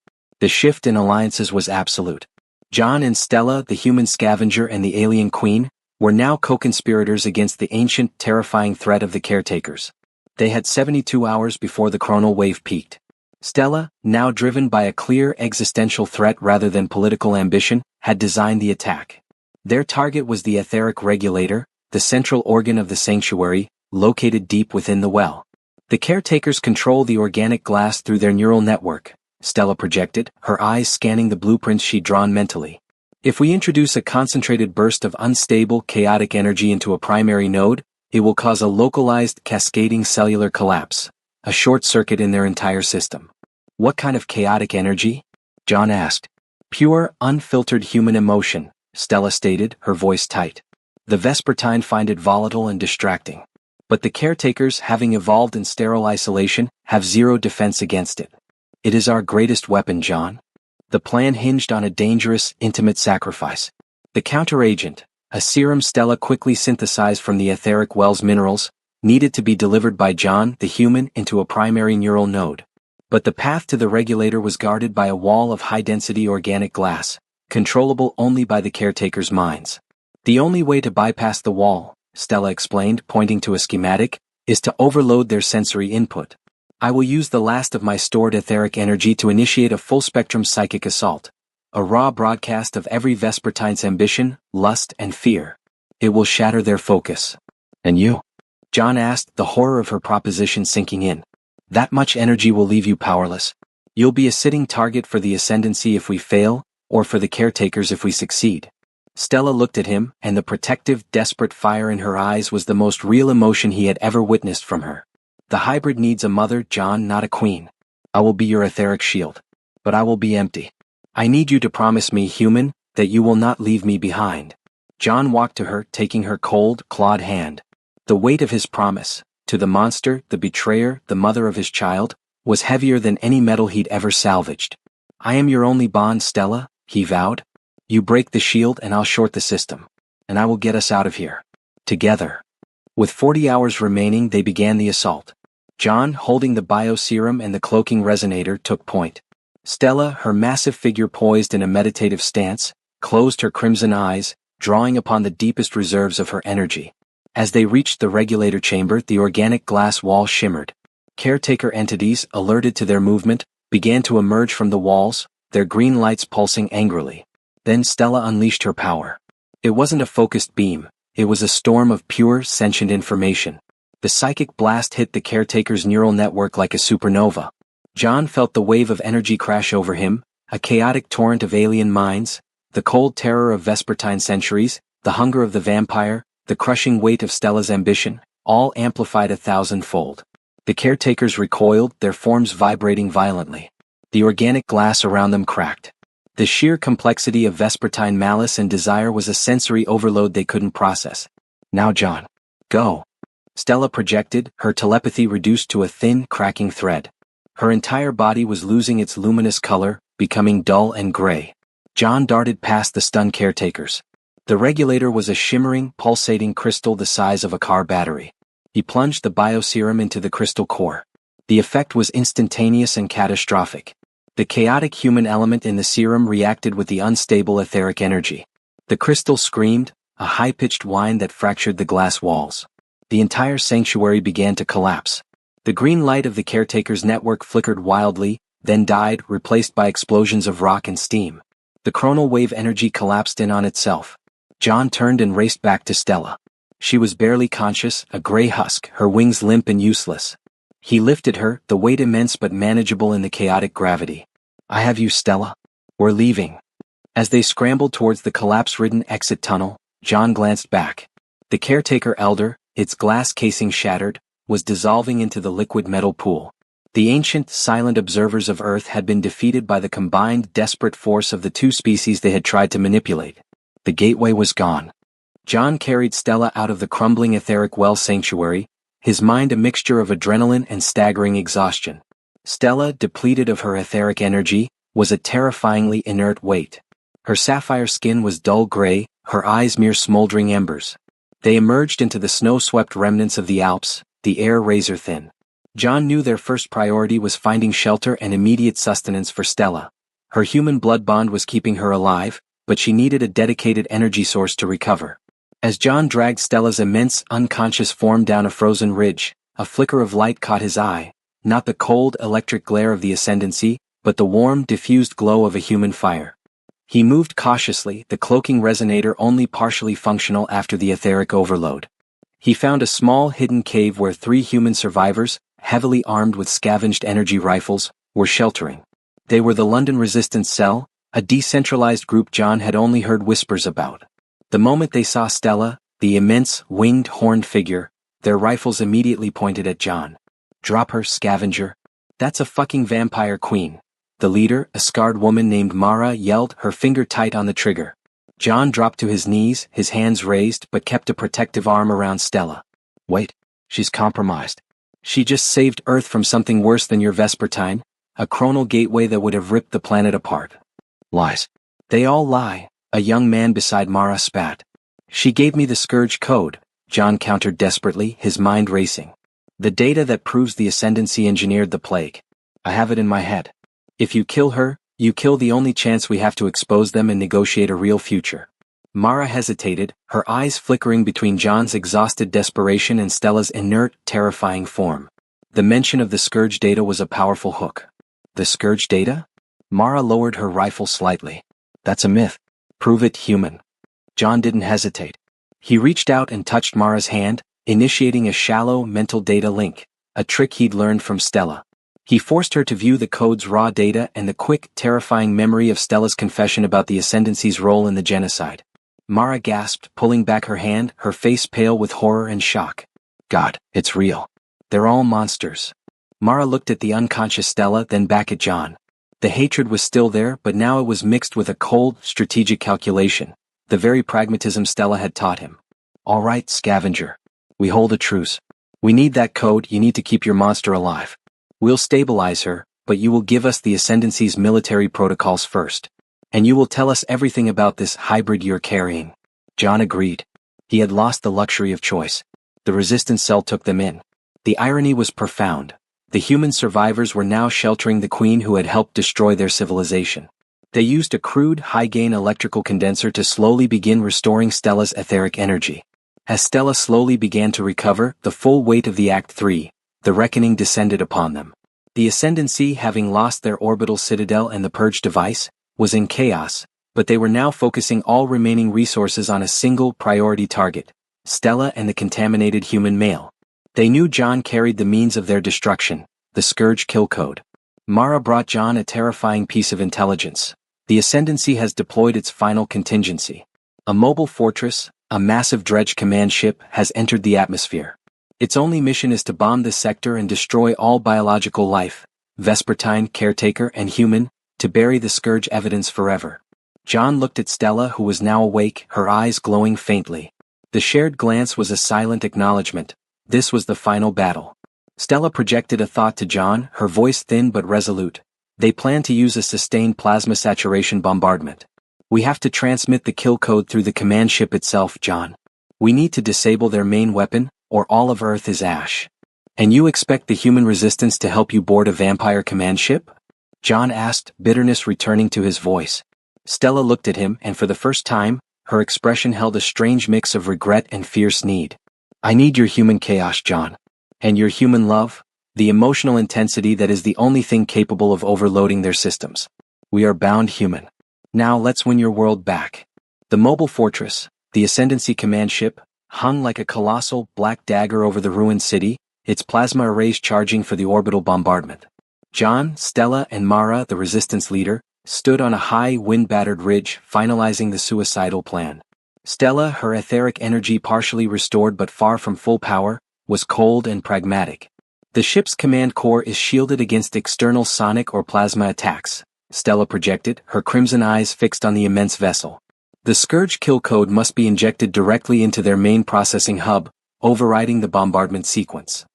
The shift in alliances was absolute. John and Stella, the human scavenger and the alien queen, were now co-conspirators against the ancient, terrifying threat of the caretakers. They had 72 hours before the chronal wave peaked. Stella, now driven by a clear existential threat rather than political ambition, had designed the attack. Their target was the etheric regulator, the central organ of the sanctuary, located deep within the well. The caretakers control the organic glass through their neural network, Stella projected, her eyes scanning the blueprints she'd drawn mentally. If we introduce a concentrated burst of unstable, chaotic energy into a primary node, it will cause a localized, cascading cellular collapse, a short circuit in their entire system. What kind of chaotic energy? John asked. Pure, unfiltered human emotion, Stella stated, her voice tight. The Vespertine find it volatile and distracting. But the caretakers, having evolved in sterile isolation, have zero defense against it. It is our greatest weapon, John. The plan hinged on a dangerous, intimate sacrifice. The counteragent, a serum Stella quickly synthesized from the etheric well's minerals, needed to be delivered by John, the human, into a primary neural node. But the path to the regulator was guarded by a wall of high-density organic glass, controllable only by the caretakers' minds. The only way to bypass the wall, Stella explained, pointing to a schematic, is to overload their sensory input. I will use the last of my stored etheric energy to initiate a full-spectrum psychic assault, a raw broadcast of every Vespertine's ambition, lust, and fear. It will shatter their focus. And you? John asked, the horror of her proposition sinking in. That much energy will leave you powerless. You'll be a sitting target for the ascendancy if we fail, or for the caretakers if we succeed. Stella looked at him, and the protective, desperate fire in her eyes was the most real emotion he had ever witnessed from her. The hybrid needs a mother, John, not a queen. I will be your etheric shield. But I will be empty. I need you to promise me, human, that you will not leave me behind. John walked to her, taking her cold, clawed hand. The weight of his promise, to the monster, the betrayer, the mother of his child, was heavier than any metal he'd ever salvaged. I am your only bond, Stella, he vowed. You break the shield and I'll short the system. And I will get us out of here. Together. With 40 hours remaining, they began the assault. John, holding the bioserum and the cloaking resonator, took point. Stella, her massive figure poised in a meditative stance, closed her crimson eyes, drawing upon the deepest reserves of her energy. As they reached the regulator chamber, the organic glass wall shimmered. Caretaker entities, alerted to their movement, began to emerge from the walls, their green lights pulsing angrily. Then Stella unleashed her power. It wasn't a focused beam, it was a storm of pure, sentient information. The psychic blast hit the caretaker's neural network like a supernova. John felt the wave of energy crash over him, a chaotic torrent of alien minds, the cold terror of Vespertine centuries, the hunger of the vampire, the crushing weight of Stella's ambition, all amplified 1,000-fold. The caretakers recoiled, their forms vibrating violently. The organic glass around them cracked. The sheer complexity of Vespertine malice and desire was a sensory overload they couldn't process. Now, John. Go. Stella projected, her telepathy reduced to a thin, cracking thread. Her entire body was losing its luminous color, becoming dull and gray. John darted past the stunned caretakers. The regulator was a shimmering, pulsating crystal the size of a car battery. He plunged the bioserum into the crystal core. The effect was instantaneous and catastrophic. The chaotic human element in the serum reacted with the unstable etheric energy. The crystal screamed, a high-pitched whine that fractured the glass walls. The entire sanctuary began to collapse. The green light of the caretaker's network flickered wildly, then died, replaced by explosions of rock and steam. The chronal wave energy collapsed in on itself. John turned and raced back to Stella. She was barely conscious, a gray husk, her wings limp and useless. He lifted her, the weight immense but manageable in the chaotic gravity. "I have you, Stella. We're leaving." As they scrambled towards the collapse-ridden exit tunnel, John glanced back. The caretaker elder, its glass casing shattered, was dissolving into the liquid metal pool. The ancient, silent observers of Earth had been defeated by the combined, desperate force of the two species they had tried to manipulate. The gateway was gone. John carried Stella out of the crumbling etheric well sanctuary, his mind a mixture of adrenaline and staggering exhaustion. Stella, depleted of her etheric energy, was a terrifyingly inert weight. Her sapphire skin was dull gray, her eyes mere smoldering embers. They emerged into the snow-swept remnants of the Alps, the air razor-thin. John knew their first priority was finding shelter and immediate sustenance for Stella. Her human blood bond was keeping her alive, but she needed a dedicated energy source to recover. As John dragged Stella's immense, unconscious form down a frozen ridge, a flicker of light caught his eye, not the cold, electric glare of the ascendancy, but the warm, diffused glow of a human fire. He moved cautiously, the cloaking resonator only partially functional after the etheric overload. He found a small, hidden cave where 3 human survivors, heavily armed with scavenged energy rifles, were sheltering. They were the London Resistance Cell, a decentralized group John had only heard whispers about. The moment they saw Stella, the immense, winged, horned figure, their rifles immediately pointed at John. "Drop her, scavenger. That's a fucking vampire queen." The leader, a scarred woman named Mara, yelled, her finger tight on the trigger. John dropped to his knees, his hands raised, but kept a protective arm around Stella. "Wait, she's compromised. She just saved Earth from something worse than your Vespertine, a chronal gateway that would have ripped the planet apart." "Lies. They all lie," a young man beside Mara spat. "She gave me the Scourge code," John countered desperately, his mind racing. "The data that proves the Ascendancy engineered the plague. I have it in my head. If you kill her, you kill the only chance we have to expose them and negotiate a real future." Mara hesitated, her eyes flickering between John's exhausted desperation and Stella's inert, terrifying form. The mention of the Scourge data was a powerful hook. "The Scourge data?" Mara lowered her rifle slightly. "That's a myth. Prove it, human." John didn't hesitate. He reached out and touched Mara's hand, initiating a shallow mental data link, a trick he'd learned from Stella. He forced her to view the code's raw data and the quick, terrifying memory of Stella's confession about the Ascendancy's role in the genocide. Mara gasped, pulling back her hand, her face pale with horror and shock. "God, it's real. They're all monsters." Mara looked at the unconscious Stella, then back at John. The hatred was still there, but now it was mixed with a cold, strategic calculation, the very pragmatism Stella had taught him. "All right, scavenger. We hold a truce. We need that code, you need to keep your monster alive. We'll stabilize her, but you will give us the Ascendancy's military protocols first. And you will tell us everything about this hybrid you're carrying." John agreed. He had lost the luxury of choice. The resistance cell took them in. The irony was profound. The human survivors were now sheltering the queen who had helped destroy their civilization. They used a crude, high-gain electrical condenser to slowly begin restoring Stella's etheric energy. As Stella slowly began to recover, the full weight of the Act 3, the reckoning descended upon them. The Ascendancy, having lost their orbital citadel and the purge device, was in chaos, but they were now focusing all remaining resources on a single priority target, Stella and the contaminated human male. They knew John carried the means of their destruction, the Scourge kill code. Mara brought John a terrifying piece of intelligence. The Ascendancy has deployed its final contingency. A mobile fortress, a massive dredge command ship, has entered the atmosphere. Its only mission is to bomb this sector and destroy all biological life, Vespertine, caretaker, and human, to bury the Scourge evidence forever. John looked at Stella, who was now awake, her eyes glowing faintly. The shared glance was a silent acknowledgement. This was the final battle. Stella projected a thought to John, her voice thin but resolute. They plan to use a sustained plasma saturation bombardment. We have to transmit the kill code through the command ship itself, John. We need to disable their main weapon, or all of Earth is ash. And you expect the human resistance to help you board a vampire command ship? John asked, bitterness returning to his voice. Stella looked at him, and for the first time, her expression held a strange mix of regret and fierce need. I need your human chaos, John. And your human love, the emotional intensity that is the only thing capable of overloading their systems. We are bound human. Now let's win your world back. The mobile fortress, the Ascendancy command ship, hung like a colossal black dagger over the ruined city, its plasma arrays charging for the orbital bombardment. John, Stella, and Mara, the resistance leader, stood on a high, wind-battered ridge, finalizing the suicidal plan. Stella, her etheric energy partially restored but far from full power, was cold and pragmatic. The ship's command core is shielded against external sonic or plasma attacks, Stella projected, her crimson eyes fixed on the immense vessel. The Scourge kill code must be injected directly into their main processing hub, overriding the bombardment sequence.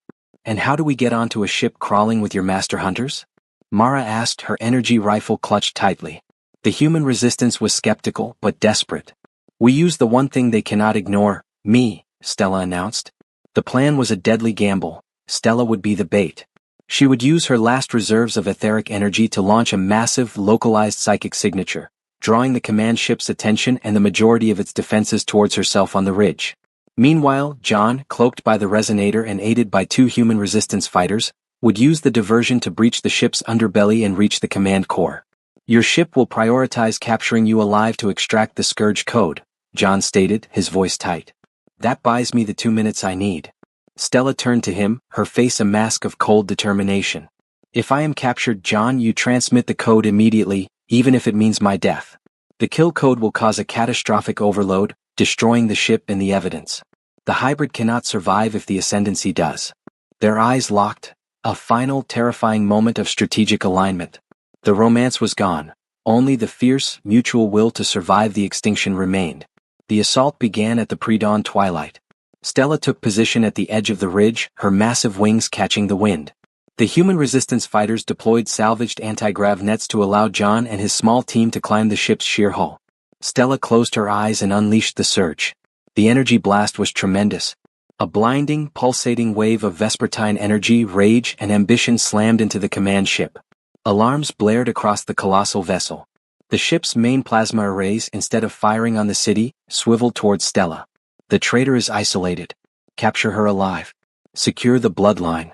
And how do we get onto a ship crawling with your master hunters? Mara asked, her energy rifle clutched tightly. The human resistance was skeptical but desperate. We use the one thing they cannot ignore, me, Stella announced. The plan was a deadly gamble. Stella would be the bait. She would use her last reserves of etheric energy to launch a massive, localized psychic signature, drawing the command ship's attention and the majority of its defenses towards herself on the ridge. Meanwhile, John, cloaked by the resonator and aided by 2 human resistance fighters, would use the diversion to breach the ship's underbelly and reach the command core. Your ship will prioritize capturing you alive to extract the Scourge code, John stated, his voice tight. That buys me the 2 minutes I need. Stella turned to him, her face a mask of cold determination. If I am captured, John, you transmit the code immediately, even if it means my death. The kill code will cause a catastrophic overload, destroying the ship and the evidence. The hybrid cannot survive if the Ascendancy does. Their eyes locked, a final terrifying moment of strategic alignment. The romance was gone, only the fierce, mutual will to survive the extinction remained. The assault began at the pre-dawn twilight. Stella took position at the edge of the ridge, her massive wings catching the wind. The human resistance fighters deployed salvaged anti-grav nets to allow John and his small team to climb the ship's sheer hull. Stella closed her eyes and unleashed the surge. The energy blast was tremendous. A blinding, pulsating wave of vespertine energy, rage, and ambition slammed into the command ship. Alarms blared across the colossal vessel. The ship's main plasma arrays, instead of firing on the city, swiveled towards Stella. The traitor is isolated. Capture her alive. Secure the bloodline.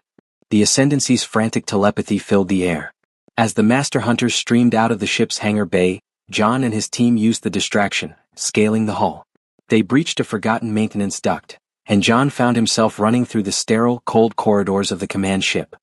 The Ascendancy's frantic telepathy filled the air. As the master hunters streamed out of the ship's hangar bay, John and his team used the distraction, scaling the hull. They breached a forgotten maintenance duct, and John found himself running through the sterile, cold corridors of the command ship.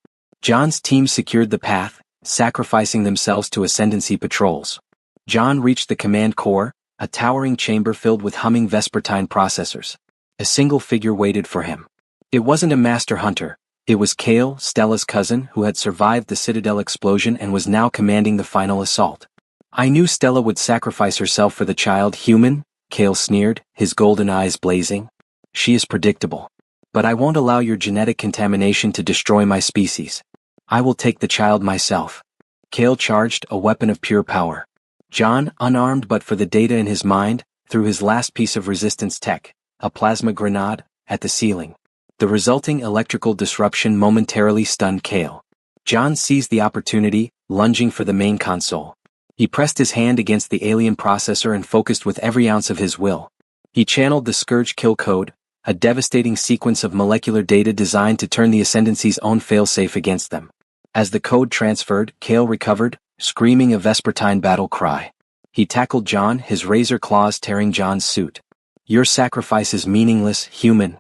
John's team secured the path, sacrificing themselves to Ascendancy patrols. John reached the command core, a towering chamber filled with humming vespertine processors. A single figure waited for him. It wasn't a master hunter. It was Kale, Stella's cousin, who had survived the Citadel explosion and was now commanding the final assault. I knew Stella would sacrifice herself for the child. Human? Kale sneered, his golden eyes blazing. She is predictable. But I won't allow your genetic contamination to destroy my species. I will take the child myself. Kale charged, a weapon of pure power. John, unarmed but for the data in his mind, threw his last piece of resistance tech, a plasma grenade, at the ceiling. The resulting electrical disruption momentarily stunned Kale. John seized the opportunity, lunging for the main console. He pressed his hand against the alien processor and focused with every ounce of his will. He channeled the Scourge kill code, a devastating sequence of molecular data designed to turn the Ascendancy's own failsafe against them. As the code transferred, Kale recovered, screaming a vespertine battle cry. He tackled John, his razor claws tearing John's suit. Your sacrifice is meaningless, human.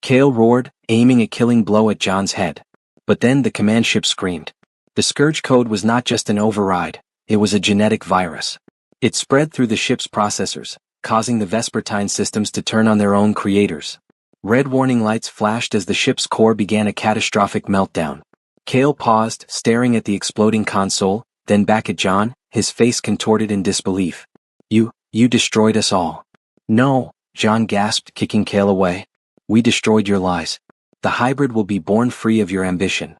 Kale roared, aiming a killing blow at John's head. But then the command ship screamed. The Scourge code was not just an override, it was a genetic virus. It spread through the ship's processors, causing the vespertine systems to turn on their own creators. Red warning lights flashed as the ship's core began a catastrophic meltdown. Kale paused, staring at the exploding console, then back at John, his face contorted in disbelief. You destroyed us all. No, John gasped, kicking Kale away. We destroyed your lies. The hybrid will be born free of your ambition.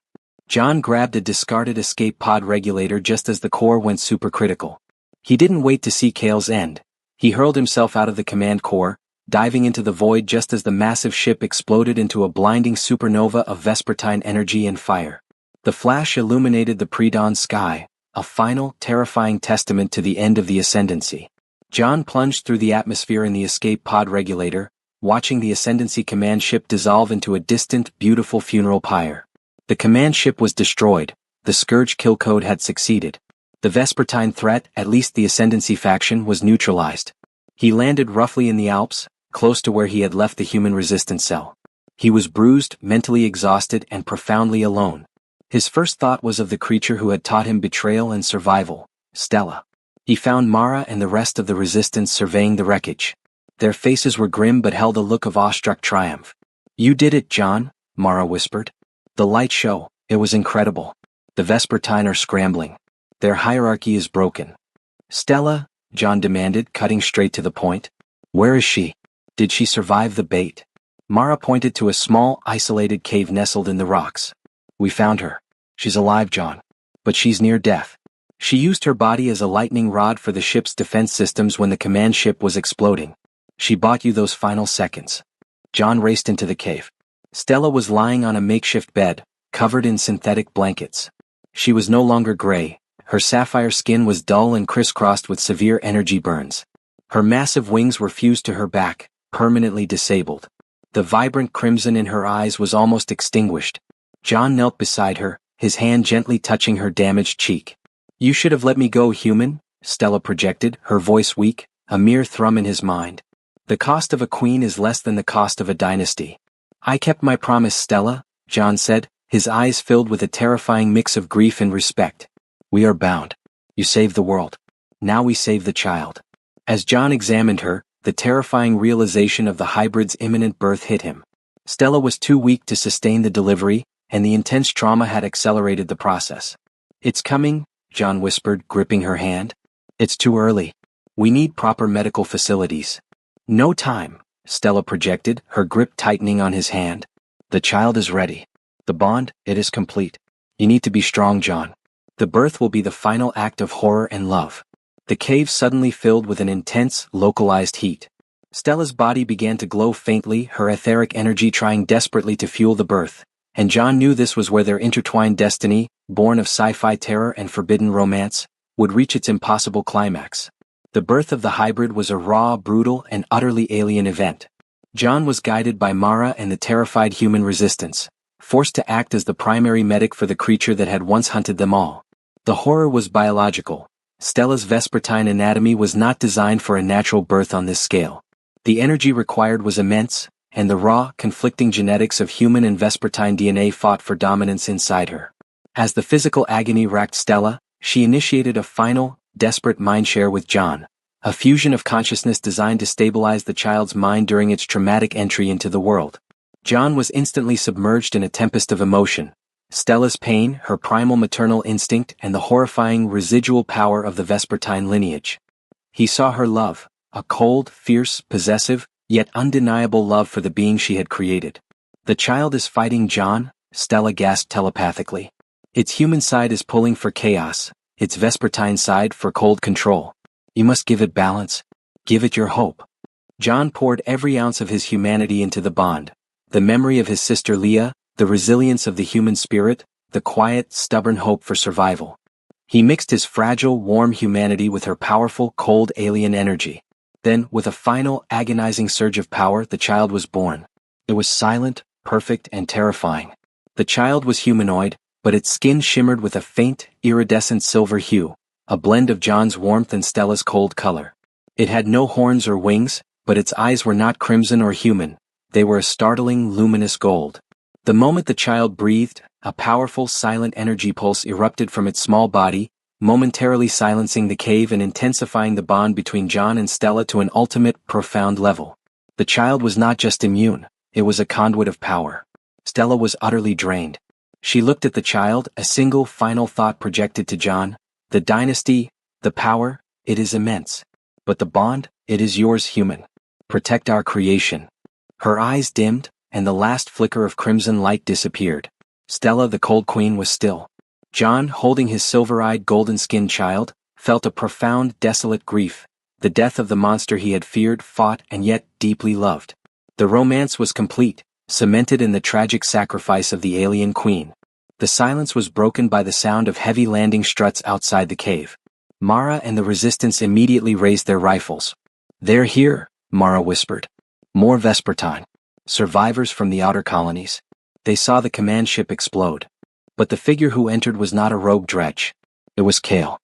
John grabbed a discarded escape pod regulator just as the core went supercritical. He didn't wait to see Kale's end. He hurled himself out of the command core, diving into the void just as the massive ship exploded into a blinding supernova of vespertine energy and fire. The flash illuminated the pre-dawn sky, a final, terrifying testament to the end of the Ascendancy. John plunged through the atmosphere in the escape pod regulator, watching the Ascendancy command ship dissolve into a distant, beautiful funeral pyre. The command ship was destroyed, the Scourge kill code had succeeded. The vespertine threat, at least the Ascendancy faction, was neutralized. He landed roughly in the Alps, close to where he had left the human resistance cell. He was bruised, mentally exhausted, and profoundly alone. His first thought was of the creature who had taught him betrayal and survival, Stella. He found Mara and the rest of the resistance surveying the wreckage. Their faces were grim but held a look of awestruck triumph. "You did it, John," Mara whispered. "The light show, it was incredible. The vespertine are scrambling. Their hierarchy is broken." "Stella?" John demanded, cutting straight to the point. "Where is she? Did she survive the bait?" Mara pointed to a small, isolated cave nestled in the rocks. "We found her. She's alive, John. But she's near death. She used her body as a lightning rod for the ship's defense systems when the command ship was exploding. She bought you those final seconds." John raced into the cave. Stella was lying on a makeshift bed, covered in synthetic blankets. She was no longer gray. Her sapphire skin was dull and crisscrossed with severe energy burns. Her massive wings were fused to her back, permanently disabled. The vibrant crimson in her eyes was almost extinguished. John knelt beside her, his hand gently touching her damaged cheek. "You should have let me go, human," Stella projected, her voice weak, a mere thrum in his mind. "The cost of a queen is less than the cost of a dynasty." "I kept my promise, Stella," John said, his eyes filled with a terrifying mix of grief and respect. "We are bound. You saved the world. Now we save the child." As John examined her, the terrifying realization of the hybrid's imminent birth hit him. Stella was too weak to sustain the delivery, and the intense trauma had accelerated the process. "It's coming," John whispered, gripping her hand. "It's too early. We need proper medical facilities." "No time," Stella projected, her grip tightening on his hand. "The child is ready. The bond, it is complete. You need to be strong, John. The birth will be the final act of horror and love." The cave suddenly filled with an intense, localized heat. Stella's body began to glow faintly, her etheric energy trying desperately to fuel the birth, and John knew this was where their intertwined destiny, born of sci-fi terror and forbidden romance, would reach its impossible climax. The birth of the hybrid was a raw, brutal, and utterly alien event. John was guided by Mara and the terrified human resistance, forced to act as the primary medic for the creature that had once hunted them all. The horror was biological. Stella's vespertine anatomy was not designed for a natural birth on this scale. The energy required was immense, and the raw, conflicting genetics of human and vespertine DNA fought for dominance inside her. As the physical agony racked Stella, she initiated a final, desperate mindshare with John, a fusion of consciousness designed to stabilize the child's mind during its traumatic entry into the world. John was instantly submerged in a tempest of emotion. Stella's pain, her primal maternal instinct, and the horrifying residual power of the vespertine lineage. He saw her love, a cold, fierce, possessive, yet undeniable love for the being she had created. "The child is fighting, John," Stella gasped telepathically. "Its human side is pulling for chaos, its vespertine side for cold control. You must give it balance. Give it your hope." John poured every ounce of his humanity into the bond. The memory of his sister Leah, the resilience of the human spirit, the quiet, stubborn hope for survival. He mixed his fragile, warm humanity with her powerful, cold alien energy. Then, with a final, agonizing surge of power, the child was born. It was silent, perfect, and terrifying. The child was humanoid, but its skin shimmered with a faint, iridescent silver hue, a blend of John's warmth and Stella's cold color. It had no horns or wings, but its eyes were not crimson or human. They were a startling, luminous gold. The moment the child breathed, a powerful, silent energy pulse erupted from its small body, momentarily silencing the cave and intensifying the bond between John and Stella to an ultimate, profound level. The child was not just immune, it was a conduit of power. Stella was utterly drained. She looked at the child, a single, final thought projected to John. "The dynasty, the power, it is immense. But the bond, it is yours, human. Protect our creation." Her eyes dimmed, and the last flicker of crimson light disappeared. Stella, the cold queen, was still. John, holding his silver-eyed, golden-skinned child, felt a profound, desolate grief. the death of the monster he had feared, fought, and yet deeply loved. The romance was complete, cemented in the tragic sacrifice of the alien queen. The silence was broken by the sound of heavy landing struts outside the cave. Mara and the Resistance immediately raised their rifles. "They're here," Mara whispered. "More Vespertine. Survivors from the outer colonies." They saw the command ship explode. But the figure who entered was not a rogue dredge. It was Kale.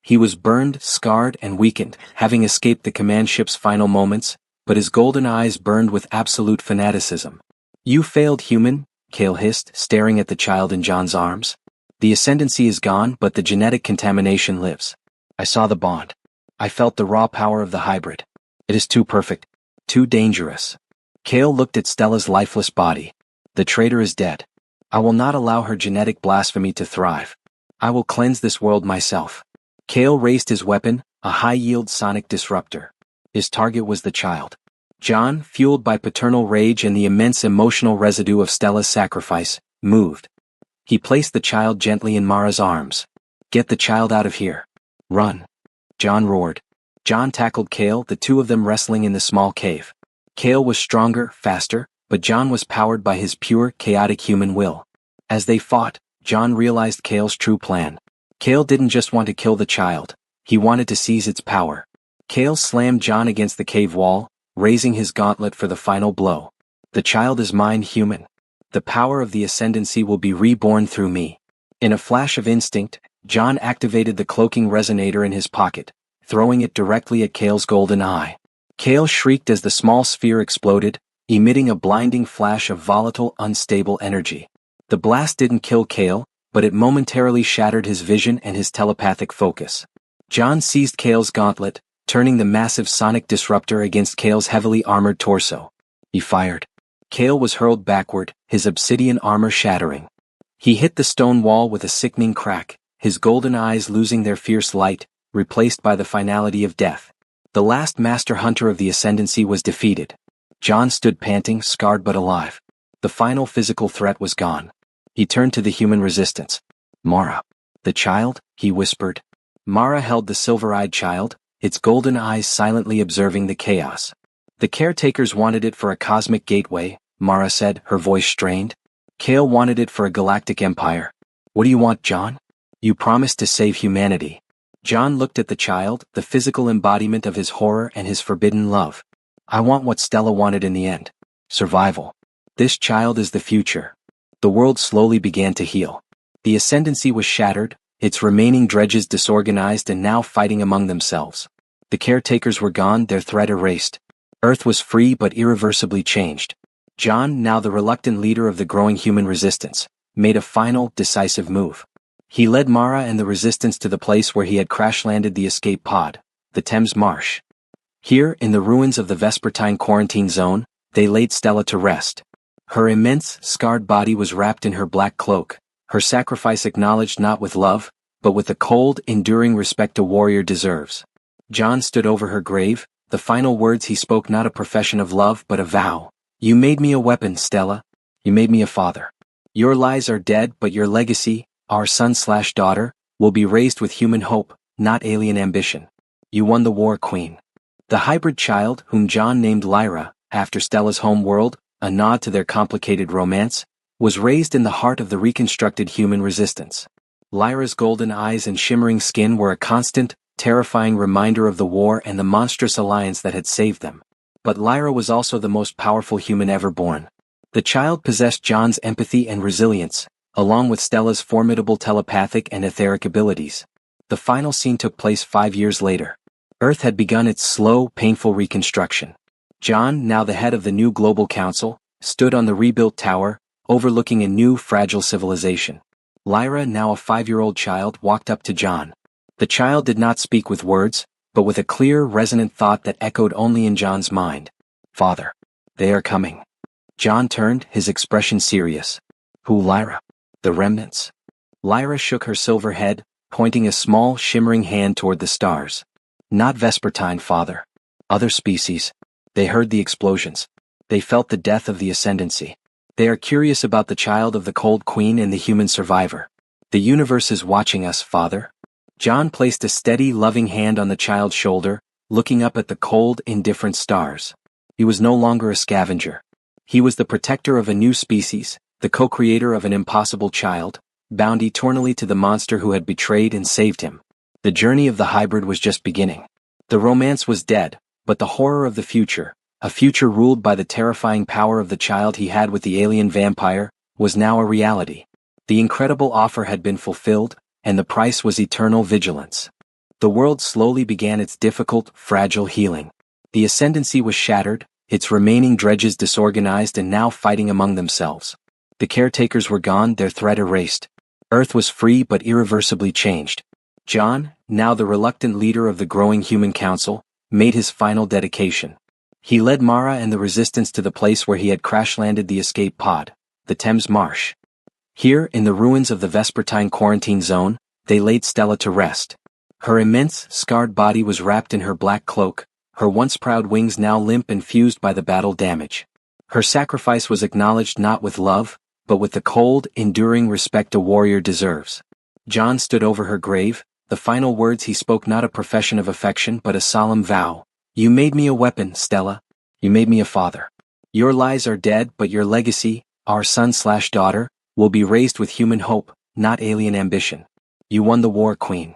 He was burned, scarred, and weakened, having escaped the command ship's final moments, but his golden eyes burned with absolute fanaticism. "You failed, human," Kale hissed, staring at the child in John's arms. "The ascendancy is gone, but the genetic contamination lives. I saw the bond. I felt the raw power of the hybrid. It is too perfect, too dangerous." Kale looked at Stella's lifeless body. "The traitor is dead. I will not allow her genetic blasphemy to thrive. I will cleanse this world myself." Kale raised his weapon, a high-yield sonic disruptor. His target was the child. John, fueled by paternal rage and the immense emotional residue of Stella's sacrifice, moved. He placed the child gently in Mara's arms. "Get the child out of here. Run." John roared. John tackled Kale, the two of them wrestling in the small cave. Kale was stronger, faster, but John was powered by his pure, chaotic human will. As they fought, John realized Kale's true plan. Kale didn't just want to kill the child, he wanted to seize its power. Kale slammed John against the cave wall, raising his gauntlet for the final blow. "The child is mine, human. The power of the ascendancy will be reborn through me." In a flash of instinct, John activated the cloaking resonator in his pocket, throwing it directly at Kale's golden eye. Kale shrieked as the small sphere exploded, emitting a blinding flash of volatile, unstable energy. The blast didn't kill Kale, but it momentarily shattered his vision and his telepathic focus. John seized Kale's gauntlet, turning the massive sonic disruptor against Kale's heavily armored torso. He fired. Kale was hurled backward, his obsidian armor shattering. He hit the stone wall with a sickening crack, his golden eyes losing their fierce light, replaced by the finality of death. The last master hunter of the ascendancy was defeated. John stood panting, scarred but alive. The final physical threat was gone. He turned to the human resistance. "Mara. The child?" he whispered. Mara held the silver-eyed child, its golden eyes silently observing the chaos. "The caretakers wanted it for a cosmic gateway," Mara said, her voice strained. "Kale wanted it for a galactic empire. What do you want, John? You promised to save humanity." John looked at the child, the physical embodiment of his horror and his forbidden love. "I want what Stella wanted in the end. Survival. This child is the future." The world slowly began to heal. The ascendancy was shattered, its remaining dredges disorganized and now fighting among themselves. The caretakers were gone, their threat erased. Earth was free but irreversibly changed. John, now the reluctant leader of the growing human resistance, made a final, decisive move. He led Mara and the resistance to the place where he had crash-landed the escape pod, the Thames Marsh. Here, in the ruins of the Vespertine quarantine zone, they laid Stella to rest. Her immense, scarred body was wrapped in her black cloak, her sacrifice acknowledged not with love, but with the cold, enduring respect a warrior deserves. John stood over her grave, the final words he spoke not a profession of love but a vow. "You made me a weapon, Stella. You made me a father. Your lies are dead, but your legacy, our son/daughter, will be raised with human hope, not alien ambition. You won the war, Queen." The hybrid child, whom John named Lyra, after Stella's home world, a nod to their complicated romance, was raised in the heart of the reconstructed human resistance. Lyra's golden eyes and shimmering skin were a constant, terrifying reminder of the war and the monstrous alliance that had saved them. But Lyra was also the most powerful human ever born. The child possessed John's empathy and resilience, along with Stella's formidable telepathic and etheric abilities. The final scene took place 5 years later. Earth had begun its slow, painful reconstruction. John, now the head of the new Global Council, stood on the rebuilt tower, overlooking a new, fragile civilization. Lyra, now a 5-year-old child, walked up to John. The child did not speak with words, but with a clear, resonant thought that echoed only in John's mind. "Father. They are coming." John turned, his expression serious. "Who, Lyra?" "The remnants." Lyra shook her silver head, pointing a small, shimmering hand toward the stars. "Not Vespertine, Father. Other species. They heard the explosions. They felt the death of the ascendancy. They are curious about the child of the Cold Queen and the human survivor. The universe is watching us, Father." John placed a steady, loving hand on the child's shoulder, looking up at the cold, indifferent stars. He was no longer a scavenger. He was the protector of a new species, the co-creator of an impossible child, bound eternally to the monster who had betrayed and saved him. The journey of the hybrid was just beginning. The romance was dead, but the horror of the future, a future ruled by the terrifying power of the child he had with the alien vampire, was now a reality. The incredible offer had been fulfilled, and the price was eternal vigilance. The world slowly began its difficult, fragile healing. The ascendancy was shattered, its remaining dredges disorganized and now fighting among themselves. The caretakers were gone, their threat erased. Earth was free but irreversibly changed. John, now the reluctant leader of the growing human council, made his final dedication. He led Mara and the resistance to the place where he had crash-landed the escape pod, the Thames Marsh. Here, in the ruins of the Vespertine quarantine zone, they laid Stella to rest. Her immense, scarred body was wrapped in her black cloak, her once proud wings now limp and fused by the battle damage. Her sacrifice was acknowledged not with love, but with the cold, enduring respect a warrior deserves. John stood over her grave, the final words he spoke not a profession of affection but a solemn vow. You made me a weapon, Stella. You made me a father. Your lies are dead, but your legacy, our son/daughter, will be raised with human hope, not alien ambition. You won the war, Queen.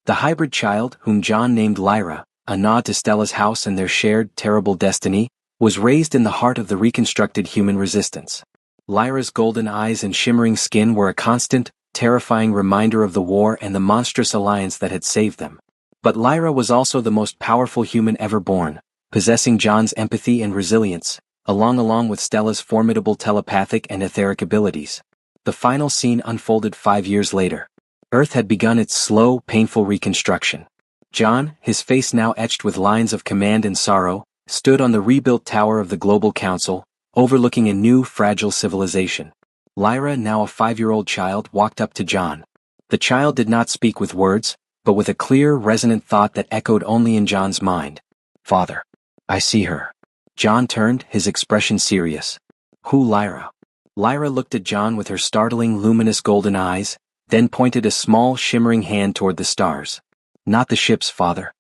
The hybrid child, whom John named Lyra, a nod to Stella's house and their shared, terrible destiny, was raised in the heart of the reconstructed human resistance. Lyra's golden eyes and shimmering skin were a constant, terrifying reminder of the war and the monstrous alliance that had saved them. But Lyra was also the most powerful human ever born, possessing John's empathy and resilience, along with Stella's formidable telepathic and etheric abilities. The final scene unfolded 5 years later. Earth had begun its slow, painful reconstruction. John, his face now etched with lines of command and sorrow, stood on the rebuilt tower of the Global Council, overlooking a new, fragile civilization. Lyra, now a 5-year-old child, walked up to John. The child did not speak with words, but with a clear, resonant thought that echoed only in John's mind. Father. I see her. John turned, his expression serious. Who, Lyra? Lyra looked at John with her startling, luminous golden eyes, then pointed a small, shimmering hand toward the stars. Not the ships, Father.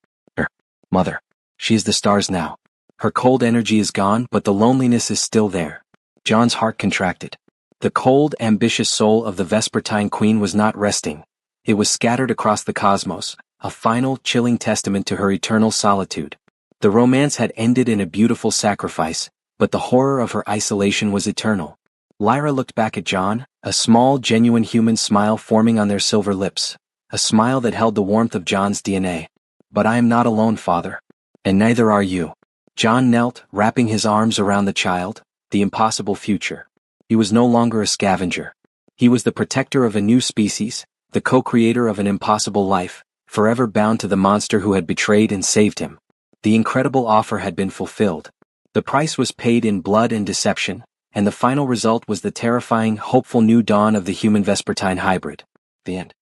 Mother. She is the stars now. Her cold energy is gone, but the loneliness is still there. John's heart contracted. The cold, ambitious soul of the Vespertine Queen was not resting. It was scattered across the cosmos, a final, chilling testament to her eternal solitude. The romance had ended in a beautiful sacrifice, but the horror of her isolation was eternal. Lyra looked back at John, a small, genuine human smile forming on their silver lips, a smile that held the warmth of John's DNA. But I am not alone, Father. And neither are you. John knelt, wrapping his arms around the child, the impossible future. He was no longer a scavenger. He was the protector of a new species, the co-creator of an impossible life, forever bound to the monster who had betrayed and saved him. The incredible offer had been fulfilled. The price was paid in blood and deception, and the final result was the terrifying, hopeful new dawn of the human Vespertine hybrid. The end.